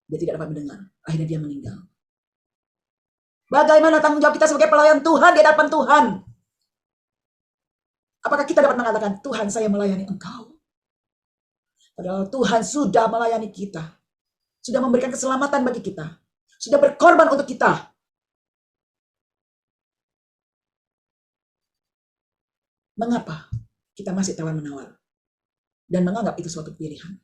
Dia tidak dapat mendengar. Akhirnya dia meninggal. Bagaimana tanggung jawab kita sebagai pelayan Tuhan di hadapan Tuhan? Apakah kita dapat mengatakan, Tuhan saya melayani Engkau? Padahal Tuhan sudah melayani kita. Sudah memberikan keselamatan bagi kita. Sudah berkorban untuk kita. Mengapa kita masih tawar-menawar dan menganggap itu suatu pilihan?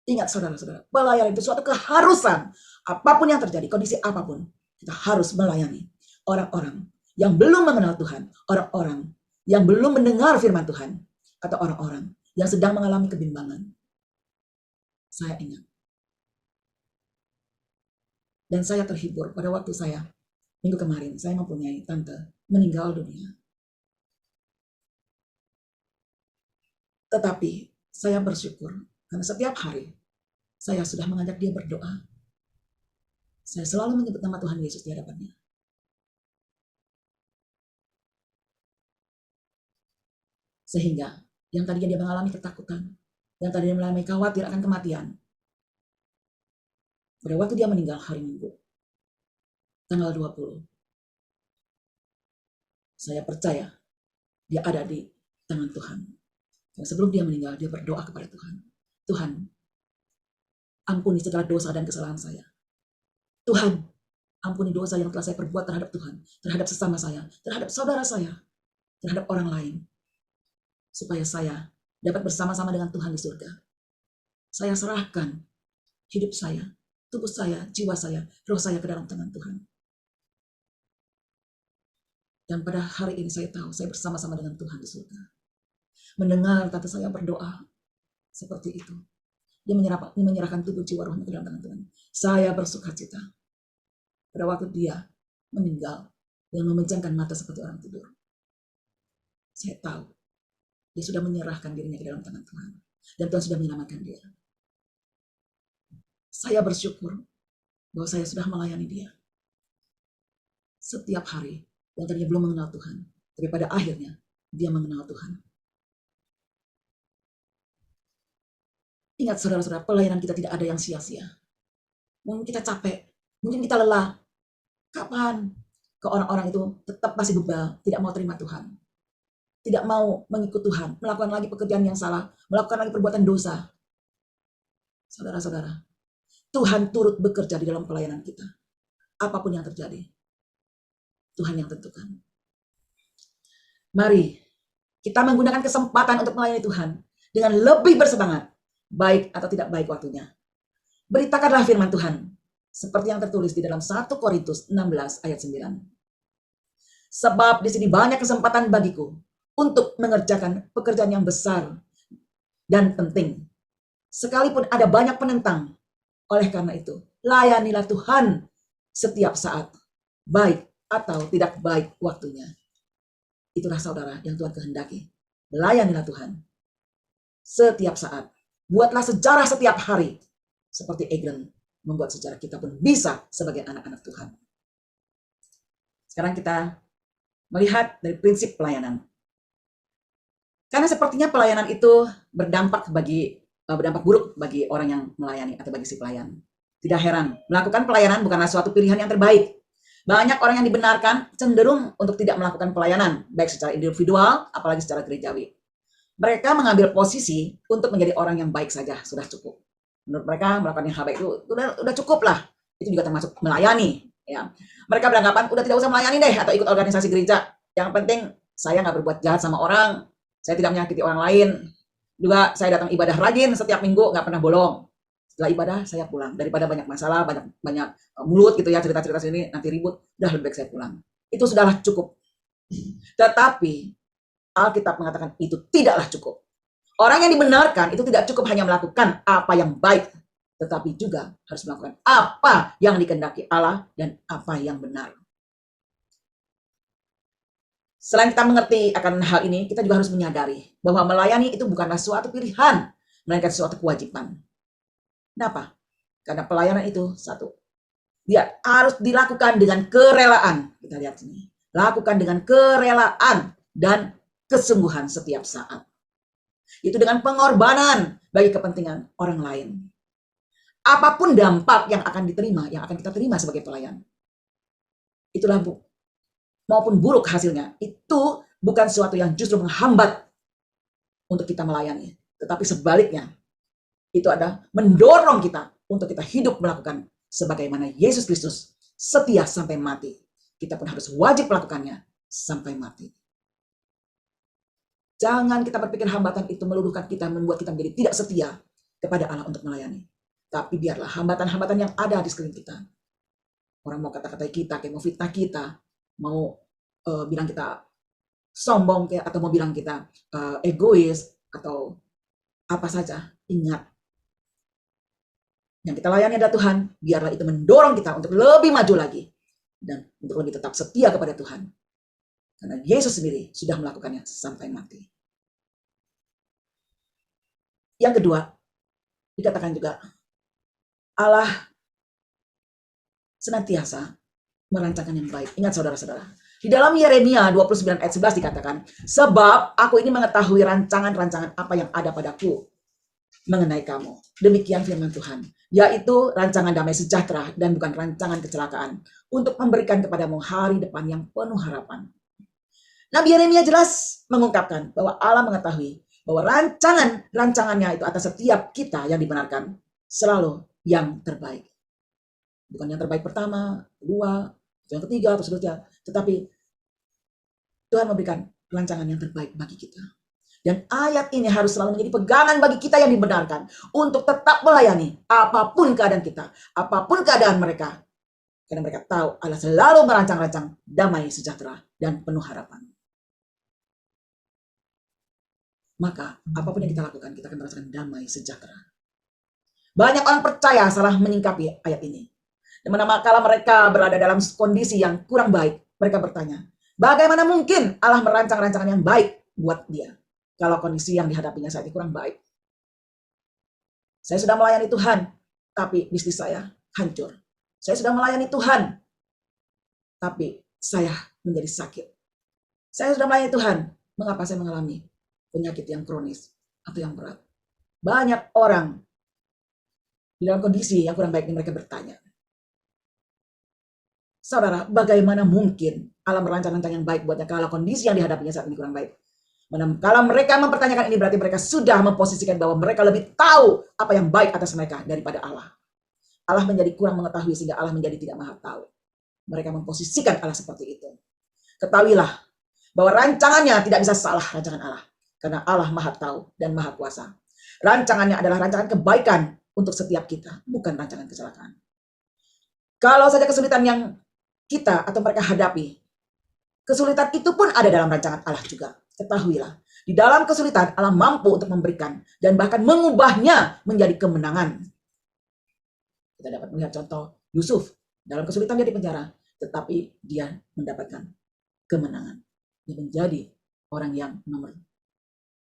Ingat saudara-saudara, pelayanan itu suatu keharusan. Apapun yang terjadi, kondisi apapun, kita harus melayani orang-orang yang belum mengenal Tuhan, orang-orang yang belum mendengar firman Tuhan, atau orang-orang yang sedang mengalami kebimbangan. Saya ingat. Dan saya terhibur pada waktu saya, minggu kemarin, saya mempunyai tante meninggal dunia. Tetapi saya bersyukur karena setiap hari saya sudah mengajak dia berdoa. Saya selalu menyebut nama Tuhan Yesus di hadapannya. Sehingga yang tadinya dia mengalami ketakutan, yang tadinya mengalami khawatir akan kematian, pada waktu dia meninggal hari Minggu, tanggal 20, saya percaya dia ada di tangan Tuhan. Dan sebelum dia meninggal, dia berdoa kepada Tuhan. Tuhan, ampuni segala dosa dan kesalahan saya. Tuhan, ampuni dosa yang telah saya perbuat terhadap Tuhan, terhadap sesama saya, terhadap saudara saya, terhadap orang lain. Supaya saya dapat bersama-sama dengan Tuhan di surga. Saya serahkan hidup saya, tubuh saya, jiwa saya, roh saya ke dalam tangan Tuhan. Dan pada hari ini saya tahu saya bersama-sama dengan Tuhan di surga. Mendengar tante saya berdoa seperti itu. Dia menyerahkan tubuh jiwa rohnya ke dalam tangan Tuhan. Saya bersukacita pada waktu dia meninggal dan memejamkan mata seperti orang tidur. Saya tahu dia sudah menyerahkan dirinya ke dalam tangan Tuhan. Dan Tuhan sudah menyelamatkan dia. Saya bersyukur bahwa saya sudah melayani dia. Setiap hari yang tadinya belum mengenal Tuhan. Tapi pada akhirnya dia mengenal Tuhan. Ingat saudara-saudara, pelayanan kita tidak ada yang sia-sia. Mungkin kita capek, mungkin kita lelah. Kapan ke orang-orang itu tetap masih bebal, tidak mau terima Tuhan. Tidak mau mengikut Tuhan, melakukan lagi pekerjaan yang salah, melakukan lagi perbuatan dosa. Saudara-saudara, Tuhan turut bekerja di dalam pelayanan kita. Apapun yang terjadi, Tuhan yang tentukan. Mari kita menggunakan kesempatan untuk melayani Tuhan dengan lebih bersemangat. Baik atau tidak baik waktunya. Beritakanlah firman Tuhan. Seperti yang tertulis di dalam 1 Korintus 16 ayat 9. Sebab di sini banyak kesempatan bagiku untuk mengerjakan pekerjaan yang besar dan penting. Sekalipun ada banyak penentang, oleh karena itu, layanilah Tuhan setiap saat, baik atau tidak baik waktunya. Itulah saudara yang Tuhan kehendaki. Layanilah Tuhan setiap saat. Buatlah sejarah setiap hari. Seperti Eglon membuat sejarah, kita pun bisa sebagai anak-anak Tuhan. Sekarang kita melihat dari prinsip pelayanan. Karena sepertinya pelayanan itu berdampak buruk bagi orang yang melayani atau bagi si pelayan. Tidak heran, melakukan pelayanan bukanlah suatu pilihan yang terbaik. Banyak orang yang dibenarkan cenderung untuk tidak melakukan pelayanan, baik secara individual, apalagi secara gerejawi. Mereka mengambil posisi untuk menjadi orang yang baik saja, sudah cukup. Menurut mereka melakukan yang hal baik itu udah cukup lah. Itu juga termasuk melayani. Ya. Mereka beranggapan udah tidak usah melayani deh atau ikut organisasi gereja. Yang penting saya nggak berbuat jahat sama orang, saya tidak menyakiti orang lain. Juga saya datang ibadah rajin setiap minggu, nggak pernah bolong. Setelah ibadah saya pulang. Daripada banyak masalah, banyak mulut gitu ya, cerita-cerita sini nanti ribut, udah lebih baik saya pulang. Itu sudahlah cukup. Tetapi Alkitab mengatakan itu tidaklah cukup. Orang yang dibenarkan itu tidak cukup hanya melakukan apa yang baik, tetapi juga harus melakukan apa yang dikehendaki Allah dan apa yang benar. Selain kita mengerti akan hal ini, kita juga harus menyadari bahwa melayani itu bukanlah suatu pilihan, melainkan suatu kewajiban. Kenapa? Karena pelayanan itu satu, dia harus dilakukan dengan kerelaan. Kita lihat sini, lakukan dengan kerelaan dan kesungguhan setiap saat. Itu dengan pengorbanan bagi kepentingan orang lain. Apapun dampak yang akan diterima, yang akan kita terima sebagai pelayan, itulah maupun buruk hasilnya, itu bukan sesuatu yang justru menghambat untuk kita melayani, tetapi sebaliknya, itu ada mendorong kita untuk kita hidup melakukan sebagaimana Yesus Kristus setia sampai mati. Kita pun harus wajib melakukannya sampai mati. Jangan kita berpikir hambatan itu meluluhkan kita, membuat kita menjadi tidak setia kepada Allah untuk melayani. Tapi biarlah hambatan-hambatan yang ada di sekeliling kita. Orang mau kata-katai kita, kayak mau fitnah kita, mau bilang kita sombong, kayak, atau mau bilang kita egois, atau apa saja. Ingat, yang kita layani adalah Tuhan. Biarlah itu mendorong kita untuk lebih maju lagi. Dan untuk lebih tetap setia kepada Tuhan. Karena Yesus sendiri sudah melakukannya sampai mati. Yang kedua, dikatakan juga, Allah senantiasa merancangkan yang baik. Ingat saudara-saudara, di dalam Yeremia 29 ayat 11 dikatakan, sebab aku ini mengetahui rancangan-rancangan apa yang ada padaku mengenai kamu. Demikian firman Tuhan, yaitu rancangan damai sejahtera dan bukan rancangan kecelakaan, untuk memberikan kepadamu hari depan yang penuh harapan. Nabi Yeremia jelas mengungkapkan bahwa Allah mengetahui bahwa rancangannya itu atas setiap kita yang dibenarkan selalu yang terbaik. Bukan yang terbaik pertama, kedua, yang ketiga, atau seterusnya. Tetapi Tuhan memberikan rancangan yang terbaik bagi kita. Dan ayat ini harus selalu menjadi pegangan bagi kita yang dibenarkan untuk tetap melayani apapun keadaan kita, apapun keadaan mereka. Karena mereka tahu Allah selalu merancang-rancang damai sejahtera dan penuh harapan. Maka apapun yang kita lakukan, kita akan merasakan damai sejahtera. Banyak orang percaya salah menyingkapi ayat ini. Dan manakala mereka berada dalam kondisi yang kurang baik, mereka bertanya, bagaimana mungkin Allah merancang rancangan yang baik buat dia kalau kondisi yang dihadapinya saat ini kurang baik? Saya sudah melayani Tuhan, tapi bisnis saya hancur. Saya sudah melayani Tuhan, tapi saya menjadi sakit. Saya sudah melayani Tuhan, mengapa saya mengalami penyakit yang kronis atau yang berat? Banyak orang di dalam kondisi yang kurang baik ini, mereka bertanya, saudara, bagaimana mungkin Allah merancang-rancang yang baik buatnya kalau kondisi yang dihadapinya saat ini kurang baik? Kalau mereka mempertanyakan ini, berarti mereka sudah memposisikan bahwa mereka lebih tahu apa yang baik atas mereka daripada Allah. Allah menjadi kurang mengetahui sehingga Allah menjadi tidak maha tahu. Mereka memposisikan Allah seperti itu. Ketahuilah bahwa rancangannya tidak bisa salah, rancangan Allah. Karena Allah maha tahu dan maha kuasa. Rancangannya adalah rancangan kebaikan untuk setiap kita, bukan rancangan kecelakaan. Kalau saja kesulitan yang kita atau mereka hadapi Kesulitan itu pun ada dalam rancangan Allah juga. Ketahuilah, di dalam kesulitan Allah mampu untuk memberikan dan bahkan mengubahnya menjadi kemenangan. Kita dapat melihat contoh Yusuf. Dalam kesulitan dia di penjara, tetapi dia mendapatkan kemenangan. Dia menjadi orang yang nomor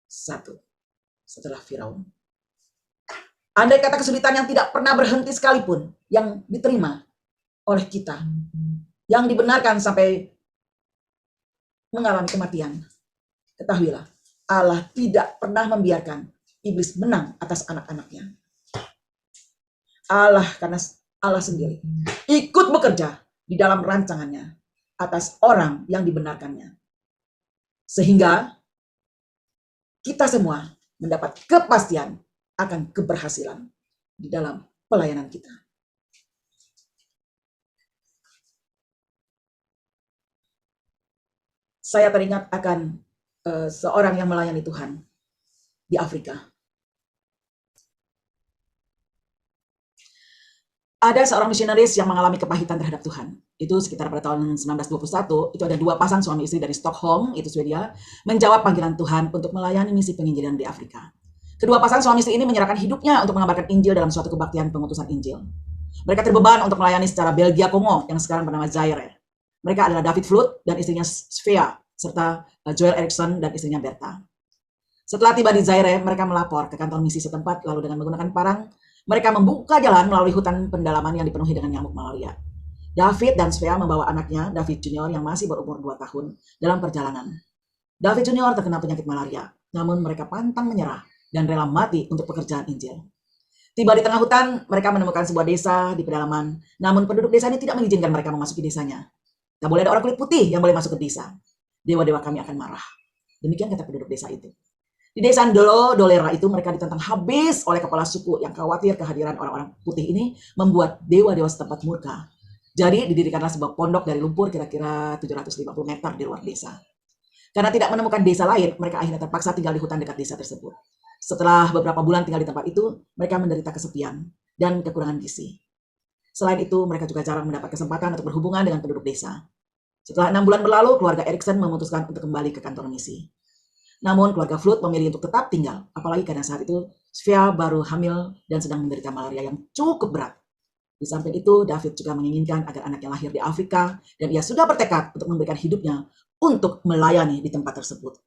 1 setelah Firaun. Andai kata kesulitan yang tidak pernah berhenti sekalipun yang diterima oleh kita, yang dibenarkan sampai mengalami kematian, ketahuilah, Allah tidak pernah membiarkan iblis menang atas anak-anaknya. Allah, karena Allah sendiri ikut bekerja di dalam rancangannya atas orang yang dibenarkannya. Sehingga kita semua mendapat kepastian akan keberhasilan di dalam pelayanan kita. Saya teringat akan seorang yang melayani Tuhan di Afrika. Ada seorang misionaris yang mengalami kepahitan terhadap Tuhan. Itu sekitar pada tahun 1921, itu ada 2 pasang suami istri dari Stockholm, itu Swedia, menjawab panggilan Tuhan untuk melayani misi penginjilan di Afrika. Kedua pasang suami istri ini menyerahkan hidupnya untuk mengabarkan Injil dalam suatu kebaktian pengutusan Injil. Mereka terbeban untuk melayani secara Belgia Kongo yang sekarang bernama Zaire. Mereka adalah David Flood dan istrinya Svea, serta Joel Erickson dan istrinya Bertha. Setelah tiba di Zaire, mereka melapor ke kantor misi setempat, lalu dengan menggunakan parang, mereka membuka jalan melalui hutan pendalaman yang dipenuhi dengan nyamuk malaria. David dan Svea membawa anaknya, David Junior, yang masih berumur 2 tahun, dalam perjalanan. David Junior terkena penyakit malaria, namun mereka pantang menyerah dan rela mati untuk pekerjaan Injil. Tiba di tengah hutan, mereka menemukan sebuah desa di pedalaman, namun penduduk desa ini tidak mengizinkan mereka memasuki desanya. Tak boleh ada orang kulit putih yang boleh masuk ke desa. Dewa-dewa kami akan marah. Demikian kata penduduk desa itu. Di desa Dolera itu mereka ditentang habis oleh kepala suku yang khawatir kehadiran orang-orang putih ini membuat dewa-dewa setempat murka. Jadi didirikanlah sebuah pondok dari lumpur kira-kira 750 meter di luar desa. Karena tidak menemukan desa lain, mereka akhirnya terpaksa tinggal di hutan dekat desa tersebut. Setelah beberapa bulan tinggal di tempat itu, mereka menderita kesepian dan kekurangan gizi. Selain itu, mereka juga jarang mendapat kesempatan untuk berhubungan dengan penduduk desa. Setelah 6 bulan berlalu, keluarga Erickson memutuskan untuk kembali ke kantor misi. Namun keluarga Flood memilih untuk tetap tinggal, apalagi karena saat itu Svea baru hamil dan sedang menderita malaria yang cukup berat. Di samping itu, David juga menginginkan agar anaknya lahir di Afrika, dan ia sudah bertekad untuk memberikan hidupnya untuk melayani di tempat tersebut.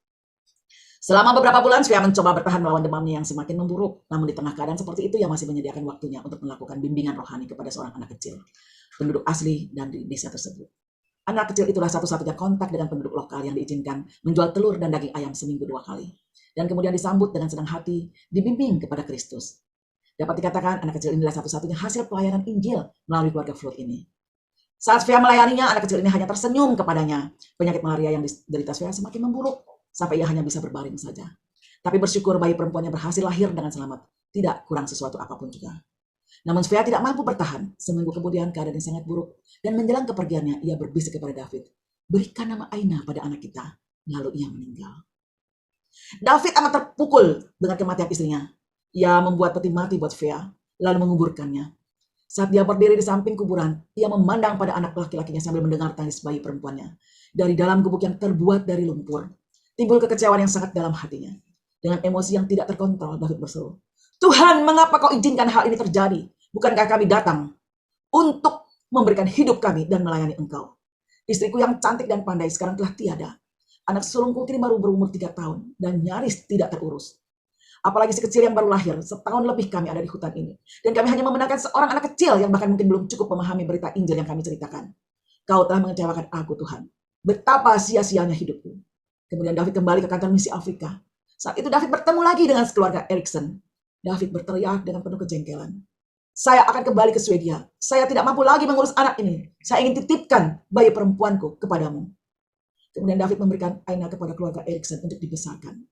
Selama beberapa bulan, Svea mencoba bertahan melawan demamnya yang semakin memburuk. Namun di tengah keadaan seperti itu, ia masih menyediakan waktunya untuk melakukan bimbingan rohani kepada seorang anak kecil, penduduk asli dan di desa tersebut. Anak kecil itulah satu-satunya kontak dengan penduduk lokal yang diizinkan menjual telur dan daging ayam seminggu 2 kali. Dan kemudian disambut dengan senang hati, dibimbing kepada Kristus. Dapat dikatakan anak kecil inilah satu-satunya hasil pelayanan Injil melalui keluarga Flood ini. Saat Svea melayaninya, anak kecil ini hanya tersenyum kepadanya. Penyakit malaria yang diderita Svea semakin memburuk, sampai ia hanya bisa berbaring saja. Tapi bersyukur bayi perempuannya berhasil lahir dengan selamat, tidak kurang sesuatu apapun juga. Namun Svea tidak mampu bertahan. Seminggu kemudian keadaan yang sangat buruk. Dan menjelang kepergiannya, ia berbisik kepada David, "Berikan nama Aina pada anak kita." Lalu ia meninggal. David amat terpukul dengan kematian istrinya. Ia membuat peti mati buat Svea, lalu menguburkannya. Saat dia berdiri di samping kuburan, ia memandang pada anak laki-lakinya sambil mendengar tangis bayi perempuannya. Dari dalam gubuk yang terbuat dari lumpur, timbul kekecewaan yang sangat dalam hatinya. Dengan emosi yang tidak terkontrol, David berseru, "Tuhan, mengapa kau izinkan hal ini terjadi? Bukankah kami datang untuk memberikan hidup kami dan melayani engkau? Istriku yang cantik dan pandai sekarang telah tiada. Anak sulungku kini baru berumur 3 tahun dan nyaris tidak terurus. Apalagi si kecil yang baru lahir, setahun lebih kami ada di hutan ini. Dan kami hanya membenarkan seorang anak kecil yang bahkan mungkin belum cukup memahami berita Injil yang kami ceritakan. Kau telah mengecewakan aku, Tuhan. Betapa sia-sianya hidupku." Kemudian David kembali ke kantor misi Afrika. Saat itu David bertemu lagi dengan keluarga Erickson. David berteriak dengan penuh kejengkelan, "Saya akan kembali ke Swedia. Saya tidak mampu lagi mengurus anak ini. Saya ingin titipkan bayi perempuanku kepadamu." Kemudian David memberikan Aina kepada keluarga Erickson untuk dibesarkan.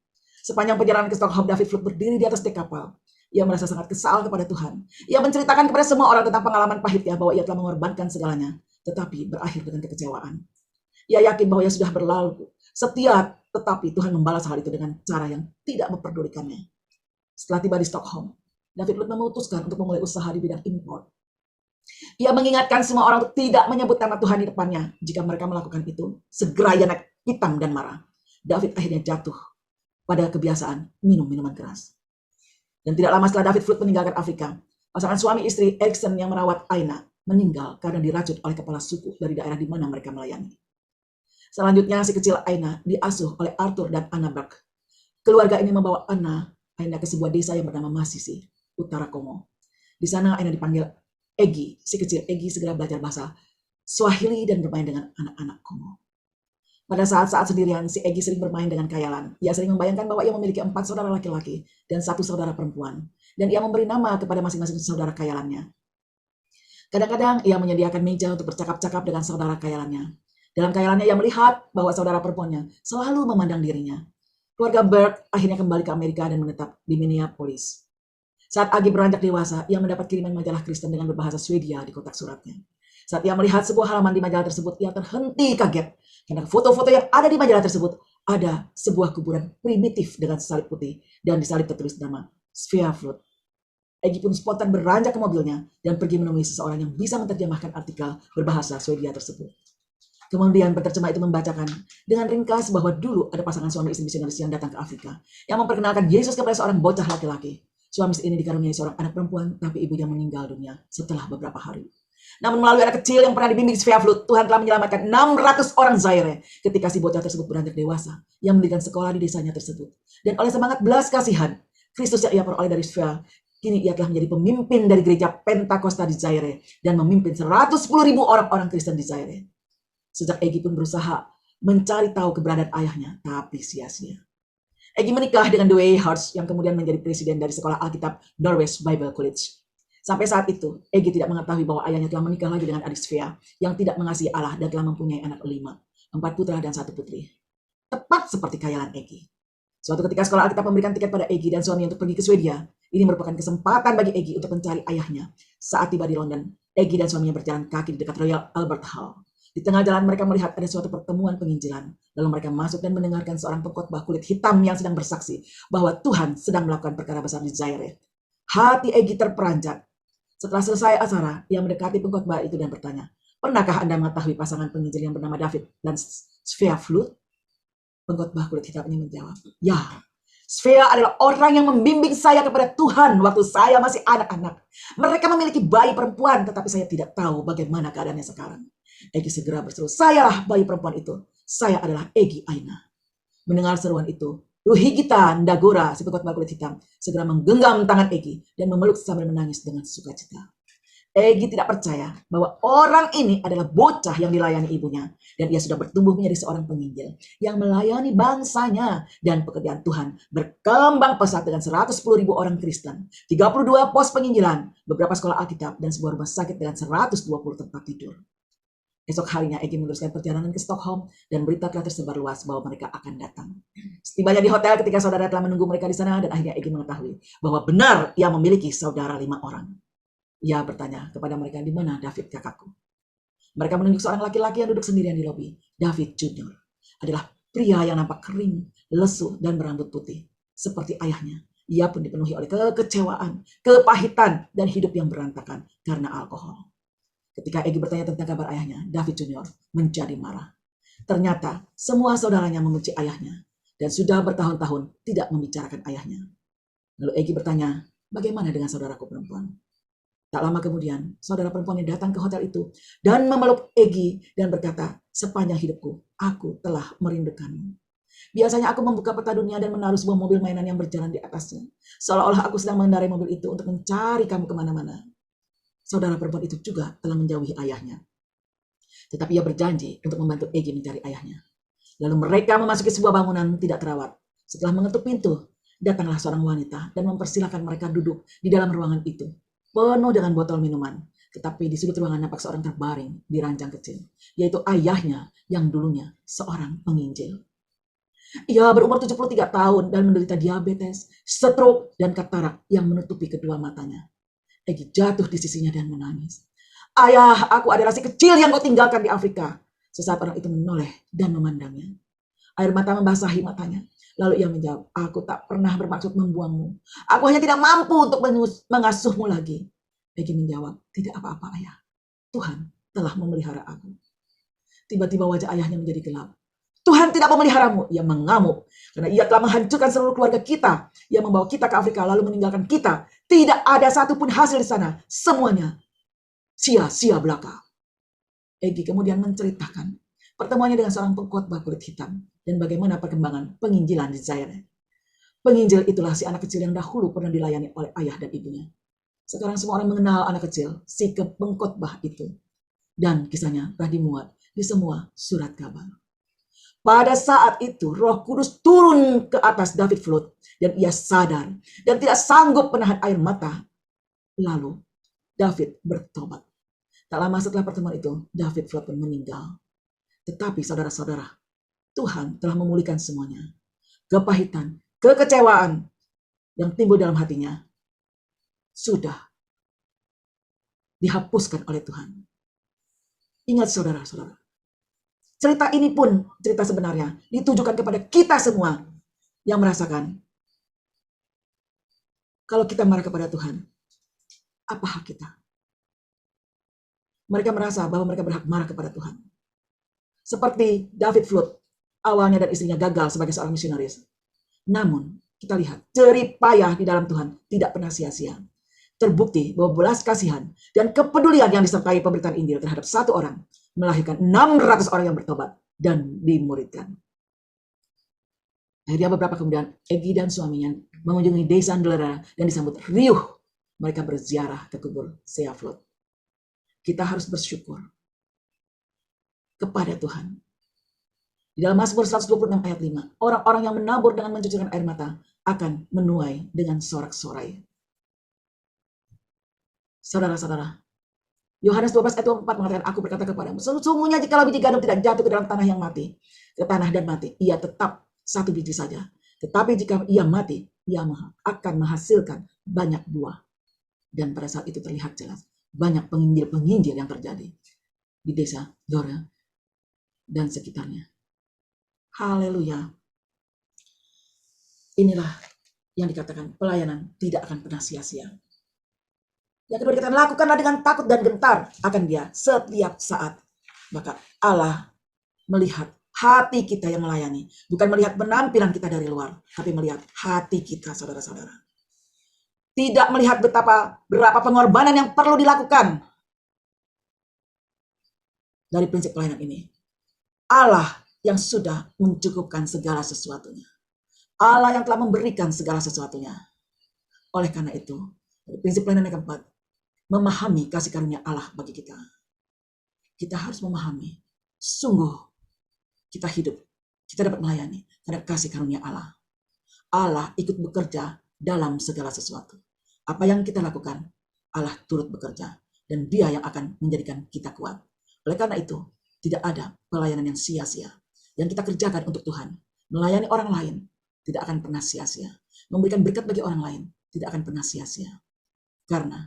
Sepanjang perjalanan ke Stockholm, David Flood berdiri di atas dek kapal. Ia merasa sangat kesal kepada Tuhan. Ia menceritakan kepada semua orang tentang pengalaman pahitnya bahwa ia telah mengorbankan segalanya, tetapi berakhir dengan kekecewaan. Ia yakin bahwa ia sudah berlalu setia, tetapi Tuhan membalas hal itu dengan cara yang tidak memperdulikannya. Setelah tiba di Stockholm, David Flood memutuskan untuk memulai usaha di bidang impor. Ia mengingatkan semua orang untuk tidak menyebut nama Tuhan di depannya. Jika mereka melakukan itu, segera ia naik hitam dan marah. David akhirnya jatuh pada kebiasaan minum minuman keras. Dan tidak lama setelah David Flut meninggalkan Afrika, pasangan suami istri Erikson yang merawat Aina meninggal karena diracun oleh kepala suku dari daerah di mana mereka melayani. Selanjutnya si kecil Aina diasuh oleh Arthur dan Anna Berg. Keluarga ini membawa Aina ke sebuah desa yang bernama Masisi, utara Kongo. Di sana Aina dipanggil Egi. Si kecil Egi segera belajar bahasa Swahili dan bermain dengan anak-anak Kongo. Pada saat-saat sendirian, si Egi sering bermain dengan khayalan. Ia sering membayangkan bahwa ia memiliki 4 saudara laki-laki dan 1 saudara perempuan. Dan ia memberi nama kepada masing-masing saudara khayalannya. Kadang-kadang ia menyediakan meja untuk bercakap-cakap dengan saudara khayalannya. Dalam khayalannya ia melihat bahwa saudara perempuannya selalu memandang dirinya. Keluarga Berg akhirnya kembali ke Amerika dan menetap di Minneapolis. Saat Agi beranjak dewasa, ia mendapat kiriman majalah Kristen dengan berbahasa Swedia di kotak suratnya. Saat ia melihat sebuah halaman di majalah tersebut, ia terhenti kaget. Karena foto-foto yang ada di majalah tersebut, ada sebuah kuburan primitif dengan salib putih dan di salib tertulis nama Svea Flut. Egi pun spontan beranjak ke mobilnya dan pergi menemui seseorang yang bisa menerjemahkan artikel berbahasa Swedia tersebut. Kemudian penerjemah itu membacakan dengan ringkas bahwa dulu ada pasangan suami istri misionaris yang datang ke Afrika yang memperkenalkan Yesus kepada seorang bocah laki-laki. Suami istri ini dikaruniai seorang anak perempuan, tapi ibunya meninggal dunia setelah beberapa hari. Namun melalui anak kecil yang pernah dibimbing Svea Flut, Tuhan telah menyelamatkan 600 orang Zaire ketika si bocah tersebut beranjak dewasa yang mendirikan sekolah di desanya tersebut. Dan oleh semangat belas kasihan Kristus yang ia peroleh dari Svea, kini ia telah menjadi pemimpin dari gereja Pentakosta di Zaire dan memimpin 110.000 orang-orang Kristen di Zaire. Sejak Egi pun berusaha mencari tahu keberadaan ayahnya, tapi sia-sia. Egi menikah dengan Dwayne Hurst yang kemudian menjadi presiden dari sekolah Alkitab Norwest Bible College. Sampai saat itu, Egi tidak mengetahui bahwa ayahnya telah menikah lagi dengan adik Svea yang tidak mengasihi Allah dan telah mempunyai anak 5, 4 putra dan 1 putri. Tepat seperti khayalan Egi. Suatu ketika sekolah Alkitab memberikan tiket pada Egi dan suami untuk pergi ke Swedia. Ini merupakan kesempatan bagi Egi untuk mencari ayahnya. Saat tiba di London, Egi dan suaminya berjalan kaki di dekat Royal Albert Hall. Di tengah jalan mereka melihat ada suatu pertemuan penginjilan. Lalu mereka masuk dan mendengarkan seorang pengkhotbah kulit hitam yang sedang bersaksi bahwa Tuhan sedang melakukan perkara besar di Zaire. Hati Egi terperanjat. Setelah selesai acara, ia mendekati pengkhotbah itu dan bertanya, "Pernahkah Anda mengetahui pasangan penginjil yang bernama David dan Svea Flut?" Pengkhotbah kulit hitam ini menjawab, "Ya, Svea adalah orang yang membimbing saya kepada Tuhan waktu saya masih anak-anak. Mereka memiliki bayi perempuan, tetapi saya tidak tahu bagaimana keadaannya sekarang." Egi segera berseru, "Sayalah bayi perempuan itu. Saya adalah Egi Aina." Mendengar seruan itu, Ruhigita Ndagora, si pengkhotbah kulit hitam, segera menggenggam tangan Egi dan memeluk sambil menangis dengan sukacita. Egi tidak percaya bahwa orang ini adalah bocah yang dilayani ibunya, dan ia sudah bertumbuh menjadi seorang penginjil yang melayani bangsanya, dan pekerjaan Tuhan berkembang pesat dengan 110.000 orang Kristen, 32 pos penginjilan, beberapa sekolah Alkitab, dan sebuah rumah sakit dengan 120 tempat tidur. Esok harinya Egi meneruskan perjalanan ke Stockholm dan berita telah tersebar luas bahwa mereka akan datang. Setibanya di hotel ketika saudara telah menunggu mereka di sana dan akhirnya Egi mengetahui bahwa benar ia memiliki saudara 5 orang. Ia bertanya kepada mereka, "Di mana David kakakku?" Mereka menunjuk seorang laki-laki yang duduk sendirian di lobi. David Junior adalah pria yang nampak kering, lesu dan berambut putih seperti ayahnya. Ia pun dipenuhi oleh kekecewaan, kepahitan dan hidup yang berantakan karena alkohol. Ketika Egi bertanya tentang kabar ayahnya, David Junior menjadi marah. Ternyata semua saudaranya membenci ayahnya dan sudah bertahun-tahun tidak membicarakan ayahnya. Lalu Egi bertanya, "Bagaimana dengan saudaraku perempuan?" Tak lama kemudian, saudara perempuannya datang ke hotel itu dan memeluk Egi dan berkata, "Sepanjang hidupku, aku telah merindukanmu. Biasanya aku membuka peta dunia dan menaruh sebuah mobil mainan yang berjalan di atasnya. Seolah-olah aku sedang mengendarai mobil itu untuk mencari kamu kemana-mana." Saudara perempuan itu juga telah menjauhi ayahnya. Tetapi ia berjanji untuk membantu Egi mencari ayahnya. Lalu mereka memasuki sebuah bangunan tidak terawat. Setelah mengetuk pintu, datanglah seorang wanita dan mempersilahkan mereka duduk di dalam ruangan itu, penuh dengan botol minuman. Tetapi di sudut ruangan nampak seorang terbaring di ranjang kecil, yaitu ayahnya yang dulunya seorang penginjil. Ia berumur 73 tahun dan menderita diabetes, stroke, dan katarak yang menutupi kedua matanya. Egi jatuh di sisinya dan menangis. "Ayah, aku adalah si kecil yang kau tinggalkan di Afrika." Sesaat orang itu menoleh dan memandangnya. Air mata membasahi matanya. Lalu ia menjawab, "Aku tak pernah bermaksud membuangmu. Aku hanya tidak mampu untuk mengasuhmu lagi." Egi menjawab, "Tidak apa-apa ayah. Tuhan telah memelihara aku. Tiba-tiba wajah ayahnya menjadi gelap. Tuhan tidak memeliharamu, ia mengamuk. Karena ia telah menghancurkan seluruh keluarga kita. Ia membawa kita ke Afrika lalu meninggalkan kita. Tidak ada satupun hasil di sana. Semuanya sia-sia belaka. Egy kemudian menceritakan pertemuannya dengan seorang pengkhotbah kulit hitam. Dan bagaimana perkembangan penginjilan di Zaire. Penginjil itulah si anak kecil yang dahulu pernah dilayani oleh ayah dan ibunya. Sekarang semua orang mengenal anak kecil, si pengkhotbah itu. Dan kisahnya telah dimuat di semua surat kabar. Pada saat itu Roh Kudus turun ke atas David Flood dan ia sadar dan tidak sanggup menahan air mata. Lalu David bertobat. Tak lama setelah pertemuan itu David Flood pun meninggal. Tetapi saudara-saudara, Tuhan telah memulihkan semuanya. Kepahitan, kekecewaan yang timbul dalam hatinya sudah dihapuskan oleh Tuhan. Ingat saudara-saudara, cerita ini pun cerita sebenarnya ditujukan kepada kita semua yang merasakan kalau kita marah kepada Tuhan, apa hak kita? Mereka merasa bahwa mereka berhak marah kepada Tuhan. Seperti David Flood, awalnya dan istrinya gagal sebagai seorang misionaris. Namun kita lihat jerih payah di dalam Tuhan tidak pernah sia-sia. Terbukti bahwa belas kasihan dan kepedulian yang disertai pemberitaan Injil terhadap satu orang melahirkan 600 orang yang bertobat dan dimuridkan. Akhirnya beberapa kemudian Egy dan suaminya mengunjungi desa Ndelera dan disambut riuh. Mereka berziarah ke kubur Sea Flood. Kita harus bersyukur kepada Tuhan. Di dalam Mazmur 126 ayat 5, orang-orang yang menabur dengan mencucurkan air mata akan menuai dengan sorak-sorai. Saudara-saudara, Yohanes 12 ayat 4 mengatakan, aku berkata kepadamu, sesungguhnya jikalau biji gandum tidak jatuh ke dalam tanah yang mati, ke tanah dan mati, ia tetap satu biji saja. Tetapi jika ia mati, ia akan menghasilkan banyak buah. Dan pada saat itu terlihat jelas, banyak penginjil-penginjil yang terjadi di desa Dora dan sekitarnya. Haleluya. Inilah yang dikatakan pelayanan tidak akan pernah sia-sia. Yang kedua dikatakan, lakukanlah dengan takut dan gentar akan Dia setiap saat. Maka Allah melihat hati kita yang melayani. Bukan melihat penampilan kita dari luar, tapi melihat hati kita, saudara-saudara. Tidak melihat berapa pengorbanan yang perlu dilakukan. Dari prinsip pelayanan ini, Allah yang sudah mencukupkan segala sesuatunya. Allah yang telah memberikan segala sesuatunya. Oleh karena itu, dari prinsip pelayanan yang keempat, memahami kasih karunia Allah bagi kita. Kita harus memahami, sungguh kita hidup, kita dapat melayani karena kasih karunia Allah. Allah ikut bekerja dalam segala sesuatu. Apa yang kita lakukan, Allah turut bekerja dan Dia yang akan menjadikan kita kuat. Oleh karena itu, tidak ada pelayanan yang sia-sia. Yang kita kerjakan untuk Tuhan, melayani orang lain, tidak akan pernah sia-sia. Memberikan berkat bagi orang lain, tidak akan pernah sia-sia. Karena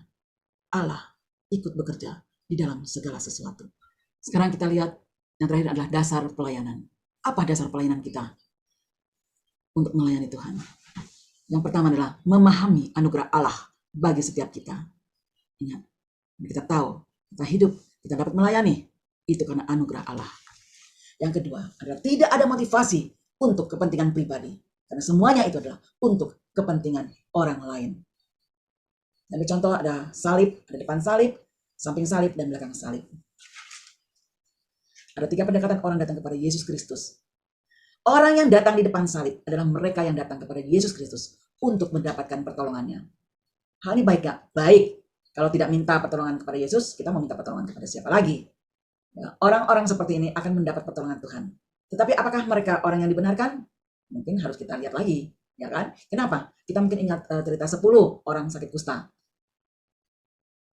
Allah ikut bekerja di dalam segala sesuatu. Sekarang kita lihat yang terakhir adalah dasar pelayanan. Apa dasar pelayanan kita untuk melayani Tuhan? Yang pertama adalah memahami anugerah Allah bagi setiap kita. Ingat, kita tahu, kita hidup, kita dapat melayani. Itu karena anugerah Allah. Yang kedua adalah tidak ada motivasi untuk kepentingan pribadi. Karena semuanya itu adalah untuk kepentingan orang lain. Ada contoh, ada salib, ada depan salib, samping salib, dan belakang salib. Ada 3 pendekatan orang datang kepada Yesus Kristus. Orang yang datang di depan salib adalah mereka yang datang kepada Yesus Kristus untuk mendapatkan pertolongannya. Hal ini baik gak? Baik. Kalau tidak minta pertolongan kepada Yesus, kita mau minta pertolongan kepada siapa lagi? Ya, orang-orang seperti ini akan mendapat pertolongan Tuhan. Tetapi apakah mereka orang yang dibenarkan? Mungkin harus kita lihat lagi. Ya kan? Kenapa? Kita mungkin ingat cerita 10 orang sakit kusta.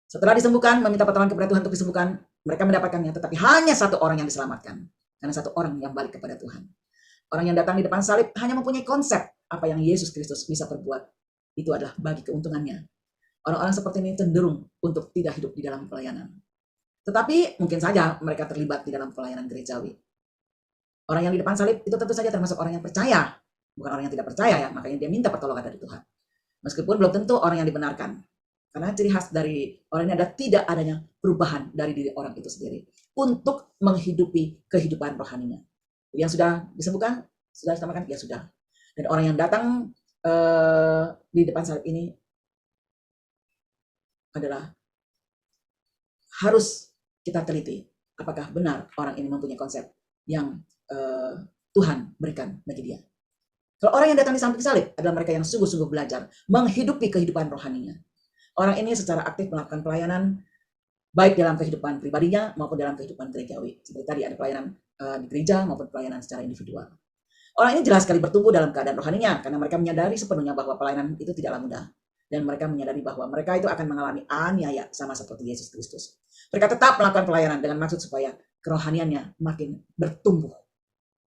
Setelah disembuhkan, meminta pertolongan kepada Tuhan untuk disembuhkan, mereka mendapatkannya, tetapi hanya 1 orang yang diselamatkan. Karena 1 orang yang balik kepada Tuhan. Orang yang datang di depan salib hanya mempunyai konsep apa yang Yesus Kristus bisa perbuat. Itu adalah bagi keuntungannya. Orang-orang seperti ini cenderung untuk tidak hidup di dalam pelayanan. Tetapi mungkin saja mereka terlibat di dalam pelayanan gerejawi. Orang yang di depan salib itu tentu saja termasuk orang yang percaya. Bukan orang yang tidak percaya ya, makanya dia minta pertolongan dari Tuhan. Meskipun belum tentu orang yang dibenarkan. Karena ciri khas dari orang ini adalah tidak adanya perubahan dari diri orang itu sendiri untuk menghidupi kehidupan rohaninya. Yang sudah disembuhkan, sudah diselamatkan, ya sudah. Dan orang yang datang di depan salib ini adalah harus kita teliti apakah benar orang ini mempunyai konsep yang Tuhan berikan bagi dia. Kalau orang yang datang di samping salib adalah mereka yang sungguh-sungguh belajar menghidupi kehidupan rohaninya. Orang ini secara aktif melakukan pelayanan baik dalam kehidupan pribadinya maupun dalam kehidupan gerejawi. Seperti tadi ada pelayanan di gereja maupun pelayanan secara individual. Orang ini jelas sekali bertumbuh dalam keadaan rohaninya karena mereka menyadari sepenuhnya bahwa pelayanan itu tidaklah mudah. Dan mereka menyadari bahwa mereka itu akan mengalami aniaya sama seperti Yesus Kristus. Mereka tetap melakukan pelayanan dengan maksud supaya kerohaniannya makin bertumbuh.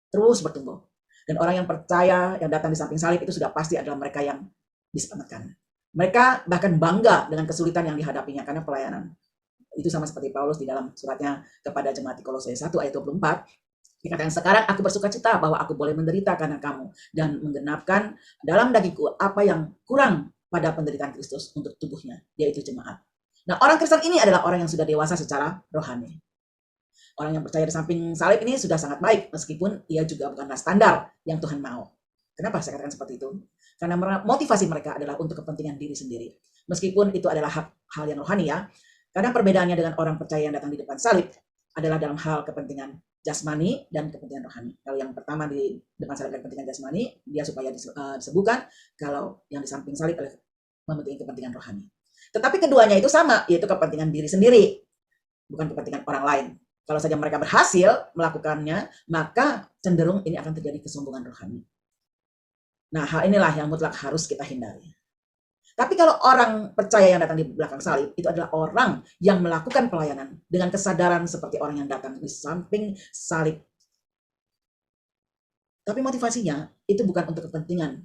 Terus bertumbuh. Dan orang yang percaya yang datang di samping salib itu sudah pasti adalah mereka yang diselamatkan. Mereka bahkan bangga dengan kesulitan yang dihadapinya karena pelayanan. Itu sama seperti Paulus di dalam suratnya kepada jemaat di Kolose 1 ayat 24. Dikatakan, sekarang aku bersuka cita bahwa aku boleh menderita karena kamu dan menggenapkan dalam dagingku apa yang kurang pada penderitaan Kristus untuk tubuhnya, yaitu jemaat. Nah, orang Kristen ini adalah orang yang sudah dewasa secara rohani. Orang yang percaya di samping salib ini sudah sangat baik, meskipun ia juga bukanlah standar yang Tuhan mau. Kenapa saya katakan seperti itu? Karena motivasi mereka adalah untuk kepentingan diri sendiri. Meskipun itu adalah hal yang rohani ya. Karena perbedaannya dengan orang percaya yang datang di depan salib adalah dalam hal kepentingan jasmani dan kepentingan rohani. Kalau yang pertama di depan salib adalah kepentingan jasmani, dia supaya disembuhkan. Kalau yang di samping salib adalah mementingkan kepentingan rohani. Tetapi keduanya itu sama, yaitu kepentingan diri sendiri, bukan kepentingan orang lain. Kalau saja mereka berhasil melakukannya, maka cenderung ini akan terjadi kesombongan rohani. Nah, hal inilah yang mutlak harus kita hindari. Tapi kalau orang percaya yang datang di belakang salib, itu adalah orang yang melakukan pelayanan dengan kesadaran seperti orang yang datang di samping salib. Tapi motivasinya itu bukan untuk kepentingan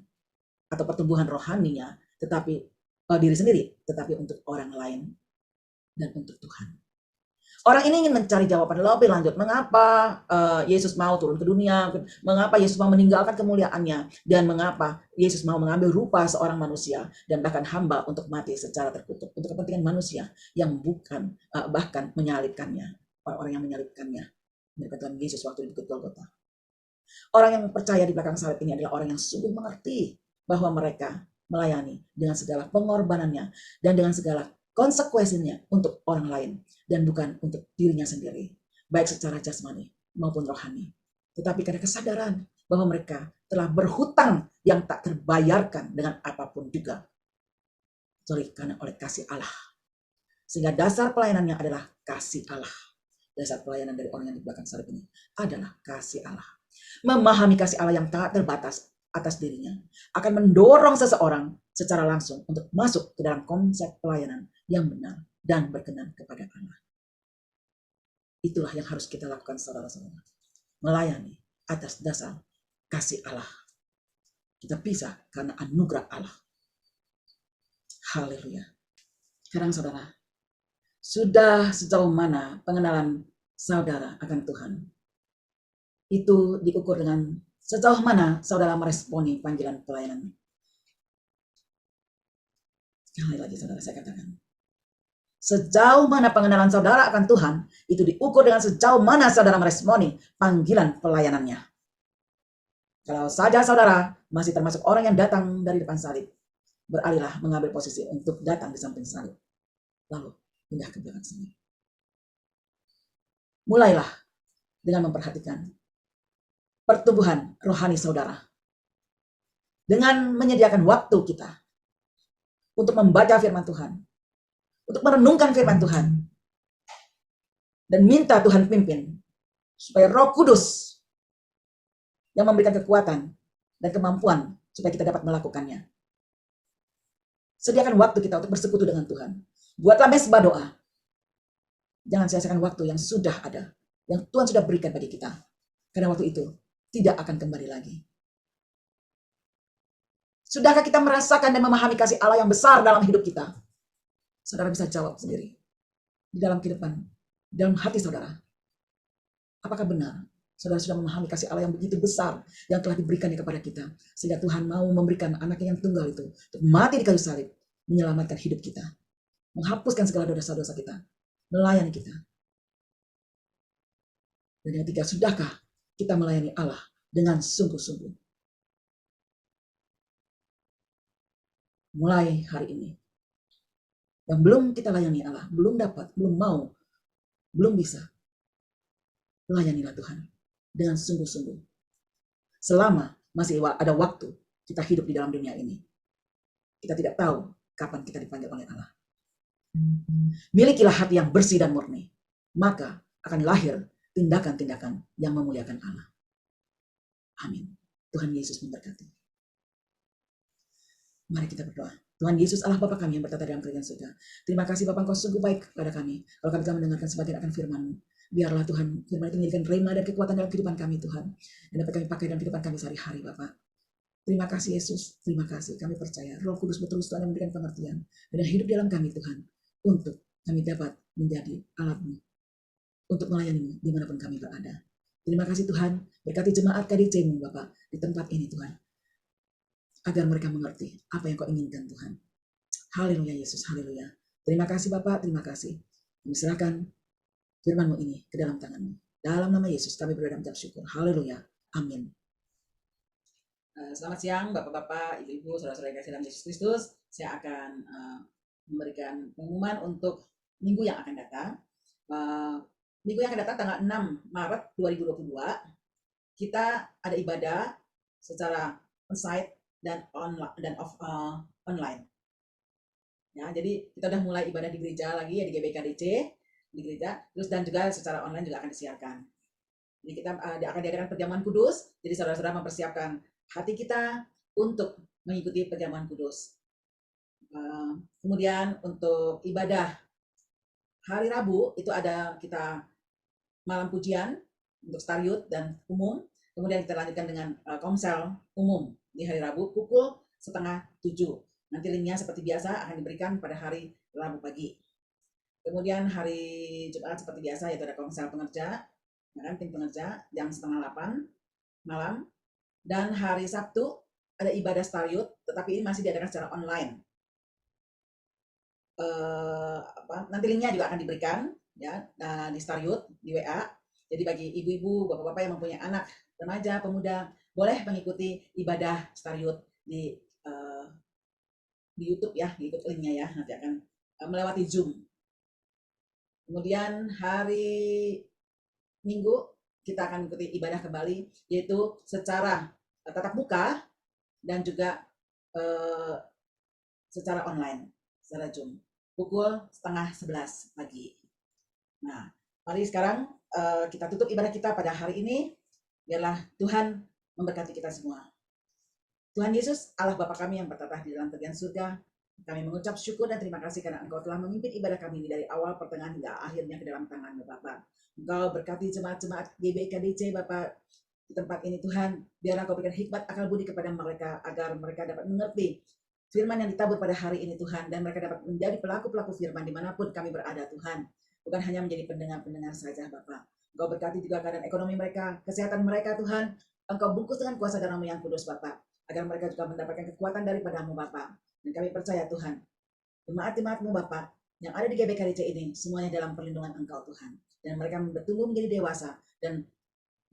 atau pertumbuhan rohaninya, tetapi diri sendiri, tetapi untuk orang lain dan untuk Tuhan. Orang ini ingin mencari jawaban lebih lanjut. Mengapa Yesus mau turun ke dunia? Mengapa Yesus mau meninggalkan kemuliaannya? Dan mengapa Yesus mau mengambil rupa seorang manusia dan bahkan hamba untuk mati secara terkutuk untuk kepentingan manusia yang bukan bahkan menyalibkannya. Orang-orang yang menyalibkannya. Menyalibkan Yesus waktu di Bukit Golgota. Orang yang percaya di belakang salib ini adalah orang yang sungguh mengerti bahwa mereka melayani dengan segala pengorbanannya dan dengan segala konsekuensinya untuk orang lain dan bukan untuk dirinya sendiri, baik secara jasmani maupun rohani. Tetapi karena kesadaran bahwa mereka telah berhutang yang tak terbayarkan dengan apapun juga, karena oleh kasih Allah. Sehingga dasar pelayanannya adalah kasih Allah. Dasar pelayanan dari orang yang di belakang salib ini adalah kasih Allah. Memahami kasih Allah yang tak terbatas atas dirinya akan mendorong seseorang secara langsung untuk masuk ke dalam konsep pelayanan yang benar dan berkenan kepada Allah. Itulah yang harus kita lakukan, saudara-saudara. Melayani atas dasar kasih Allah. Kita bisa karena anugerah Allah. Haleluya. Sekarang saudara, sudah sejauh mana pengenalan saudara akan Tuhan? Itu diukur dengan sejauh mana saudara meresponi panggilan pelayanan. Sekali lagi saudara, saya katakan. Sejauh mana pengenalan saudara akan Tuhan, itu diukur dengan sejauh mana saudara meresponi panggilan pelayanannya. Kalau saja saudara masih termasuk orang yang datang dari depan salib, beralihlah mengambil posisi untuk datang di samping salib. Lalu pindah ke belakang salib. Mulailah dengan memperhatikan pertumbuhan rohani saudara. Dengan menyediakan waktu kita untuk membaca firman Tuhan, untuk merenungkan firman Tuhan, dan minta Tuhan pimpin supaya Roh Kudus yang memberikan kekuatan dan kemampuan supaya kita dapat melakukannya. Sediakan waktu kita untuk bersekutu dengan Tuhan. Buatlah mesbah doa. Jangan sia-siakan waktu yang sudah ada, yang Tuhan sudah berikan bagi kita. Karena waktu itu tidak akan kembali lagi. Sudahkah kita merasakan dan memahami kasih Allah yang besar dalam hidup kita? Saudara bisa jawab sendiri. Di dalam kehidupan, di dalam hati saudara. Apakah benar saudara sudah memahami kasih Allah yang begitu besar yang telah diberikan kepada kita, sehingga Tuhan mau memberikan anaknya yang tunggal itu untuk mati di kayu salib, menyelamatkan hidup kita? menghapuskan segala dosa-dosa kita, melayani kita. Dan yang ketiga, sudahkah kita melayani Allah dengan sungguh-sungguh? Mulai hari ini. Yang belum kita layani Allah, belum dapat, belum mau, belum bisa, layanilah Tuhan dengan sungguh-sungguh. Selama masih ada waktu kita hidup di dalam dunia ini, kita tidak tahu kapan kita dipanggil oleh Allah. Milikilah hati yang bersih dan murni, maka akan lahir tindakan-tindakan yang memuliakan Allah. Amin. Tuhan Yesus memberkati. Mari kita berdoa. Tuhan Yesus Allah Bapa kami yang bertata dalam kerajaan surga. Terima kasih Bapa, Engkau sungguh baik kepada kami. Kalau kami telah mendengarkan sebagian akan firman-Mu, biarlah Tuhan firman itu menjadikan rema dan kekuatan dalam kehidupan kami Tuhan. Dan dapat kami pakai dalam kehidupan kami sehari-hari Bapa. Terima kasih Yesus, terima kasih. Kami percaya Roh Kudus betul Tuhan yang memberikan pengertian dan hidup dalam kami Tuhan. Untuk kami dapat menjadi alat-Mu untuk melayani-Mu dimanapun kami berada. Terima kasih Tuhan, berkati jemaat KDC-Mu Bapa di tempat ini Tuhan, agar mereka mengerti apa yang Kau inginkan Tuhan. Haleluya Yesus, haleluya. Terima kasih Bapak, terima kasih. Kami serahkan firman-Mu ini ke dalam tangan-Mu. Dalam nama Yesus kami berdoa dan mengucap syukur. Haleluya, amin. Selamat siang Bapak-Bapak, Ibu-Ibu, Saudara-saudara yang kasih dalam Yesus Kristus. Saya akan memberikan pengumuman untuk minggu yang akan datang. Minggu yang akan datang tanggal 6 Maret 2022, kita ada ibadah secara on-site dan online. Ya, jadi kita udah mulai ibadah di gereja lagi ya, di GBKDC di gereja, terus dan juga secara online juga akan disiarkan. Jadi kita akan diadakan perjamuan kudus. Jadi saudara-saudara mempersiapkan hati kita untuk mengikuti perjamuan kudus. Kemudian untuk ibadah hari Rabu itu ada kita malam pujian untuk Stariut dan umum. Kemudian kita lanjutkan dengan komsel umum di hari Rabu pukul 6:30. Nanti linknya seperti biasa akan diberikan pada hari Rabu pagi. Kemudian hari Jumat seperti biasa yaitu ada komsel pengerja, tim pengerja jam 7:30 malam. Dan hari Sabtu ada ibadah Stariut, tetapi ini masih diadakan secara online. Nanti linknya juga akan diberikan ya di Stariut di WA. Jadi bagi ibu-ibu, bapak-bapak yang mempunyai anak remaja, pemuda, boleh mengikuti ibadah Stariut di YouTube ya, di YouTube linknya ya, nanti akan melewati Zoom. Kemudian hari Minggu kita akan mengikuti ibadah kembali, yaitu secara tatap muka dan juga secara online, secara Zoom, pukul 10:30 pagi. Nah, mari sekarang kita tutup ibadah kita pada hari ini. Biarlah Tuhan memberkati kita semua. Tuhan Yesus, Allah Bapa kami yang bertata di dalam kerajaan surga, kami mengucap syukur dan terima kasih karena Engkau telah memimpin ibadah kami ini dari awal, pertengahan, hingga akhirnya ke dalam tangan-Mu Bapa. Engkau berkati jemaat-jemaat GBKDC Bapa di tempat ini Tuhan. Biarlah Engkau berikan hikmat akal budi kepada mereka agar mereka dapat mengerti firman yang ditabur pada hari ini Tuhan, dan mereka dapat menjadi pelaku-pelaku firman dimanapun kami berada Tuhan. Bukan hanya menjadi pendengar-pendengar saja Bapa. Engkau berkati juga keadaan ekonomi mereka, kesehatan mereka Tuhan. Engkau bungkus dengan kuasa darah-Mu yang kudus Bapa, agar mereka juga mendapatkan kekuatan daripada-Mu Bapa. Dan kami percaya Tuhan, jemaat-jemaat-Mu Bapa yang ada di GBKDC ini semuanya dalam perlindungan Engkau Tuhan, dan mereka bertumbuh menjadi dewasa dan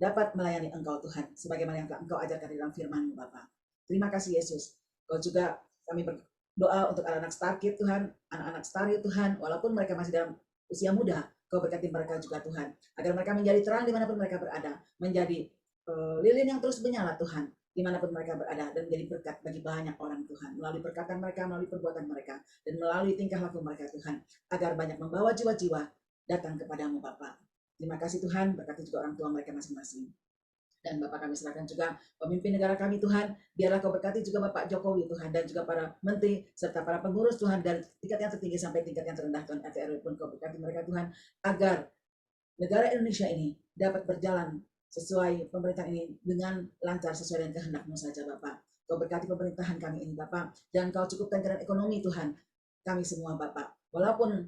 dapat melayani Engkau Tuhan sebagaimana yang telah Engkau ajarkan di dalam firman-Mu Bapa. Terima kasih Yesus. Engkau juga kami berdoa untuk anak-anak Starkid Tuhan, anak-anak Stariut Tuhan, walaupun mereka masih dalam usia muda, Kau berkati mereka juga Tuhan, agar mereka menjadi terang dimanapun mereka berada, menjadi lilin yang terus menyala Tuhan dimanapun mereka berada, dan menjadi berkat bagi banyak orang Tuhan, melalui perkataan mereka, melalui perbuatan mereka, dan melalui tingkah laku mereka Tuhan, agar banyak membawa jiwa-jiwa datang kepadamu Bapa. Terima kasih Tuhan, berkati juga orang tua mereka masing-masing. Dan Bapak kami serahkan juga pemimpin negara kami Tuhan, biarlah Kau berkati juga Bapak Jokowi Tuhan, dan juga para menteri serta para pengurus Tuhan, dari tingkat yang tertinggi sampai tingkat yang terendah Tuhan, RT RW pun Kau berkati mereka Tuhan, agar negara Indonesia ini dapat berjalan sesuai pemerintahan ini dengan lancar sesuai dengan kehendak-Mu saja Bapak. Kau berkati pemerintahan kami ini Bapak, dan Kau cukupkan keadaan ekonomi Tuhan kami semua Bapak. Walaupun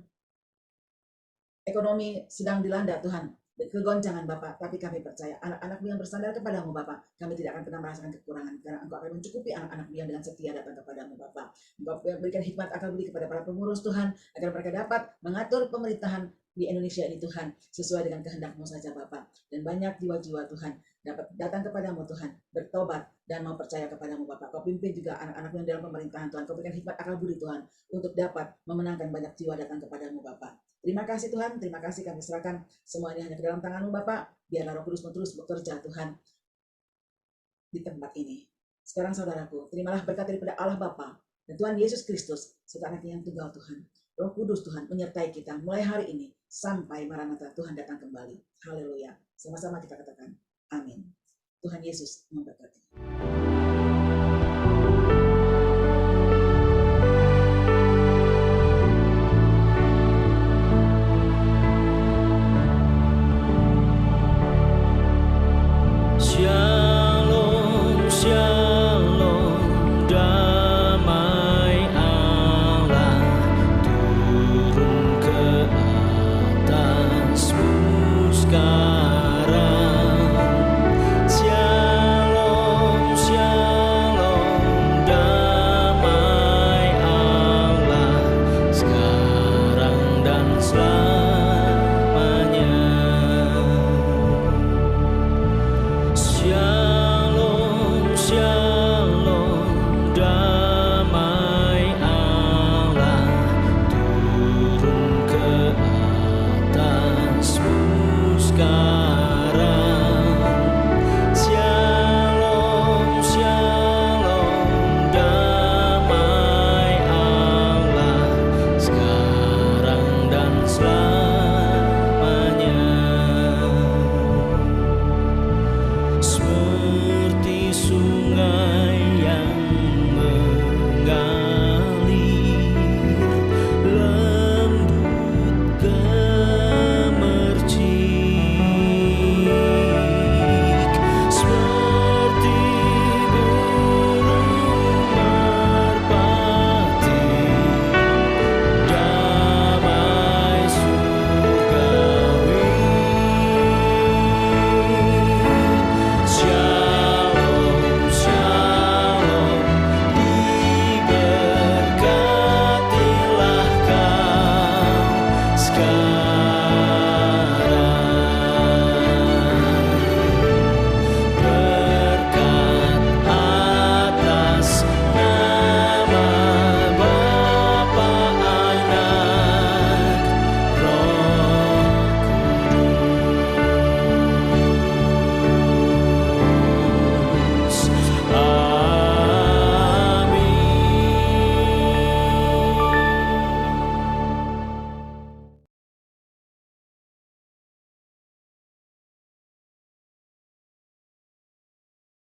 ekonomi sedang dilanda Tuhan, kegoncangan Bapa, tapi kami percaya anak-anak-Mu yang bersandar kepadamu Bapa, kami tidak akan pernah merasakan kekurangan, karena Engkau akan mencukupi anak-anak-Mu yang dengan setia datang kepadamu Bapa. Engkau berikan hikmat akal budi kepada para pengurus Tuhan, agar mereka dapat mengatur pemerintahan di Indonesia ini Tuhan, sesuai dengan kehendak-Mu saja Bapa. Dan banyak jiwa-jiwa Tuhan dapat datang kepadamu Tuhan, bertobat dan mau percaya kepadamu Bapa. Kau pimpin juga anak-anak yang dalam pemerintahan Tuhan, Kau berikan hikmat akal budi Tuhan, untuk dapat memenangkan banyak jiwa datang kepadamu Bapa. Terima kasih Tuhan, terima kasih kami serahkan semua ini hanya ke dalam tangan-Mu Bapak. Biarlah Roh Kudus terus bekerja Tuhan di tempat ini. Sekarang saudaraku, terimalah berkat daripada Allah Bapa dan Tuhan Yesus Kristus, serta Anaknya yang tunggal Tuhan. Roh Kudus Tuhan menyertai kita mulai hari ini sampai Maranatha Tuhan datang kembali. Haleluya. Sama-sama kita katakan amin. Tuhan Yesus memberkati.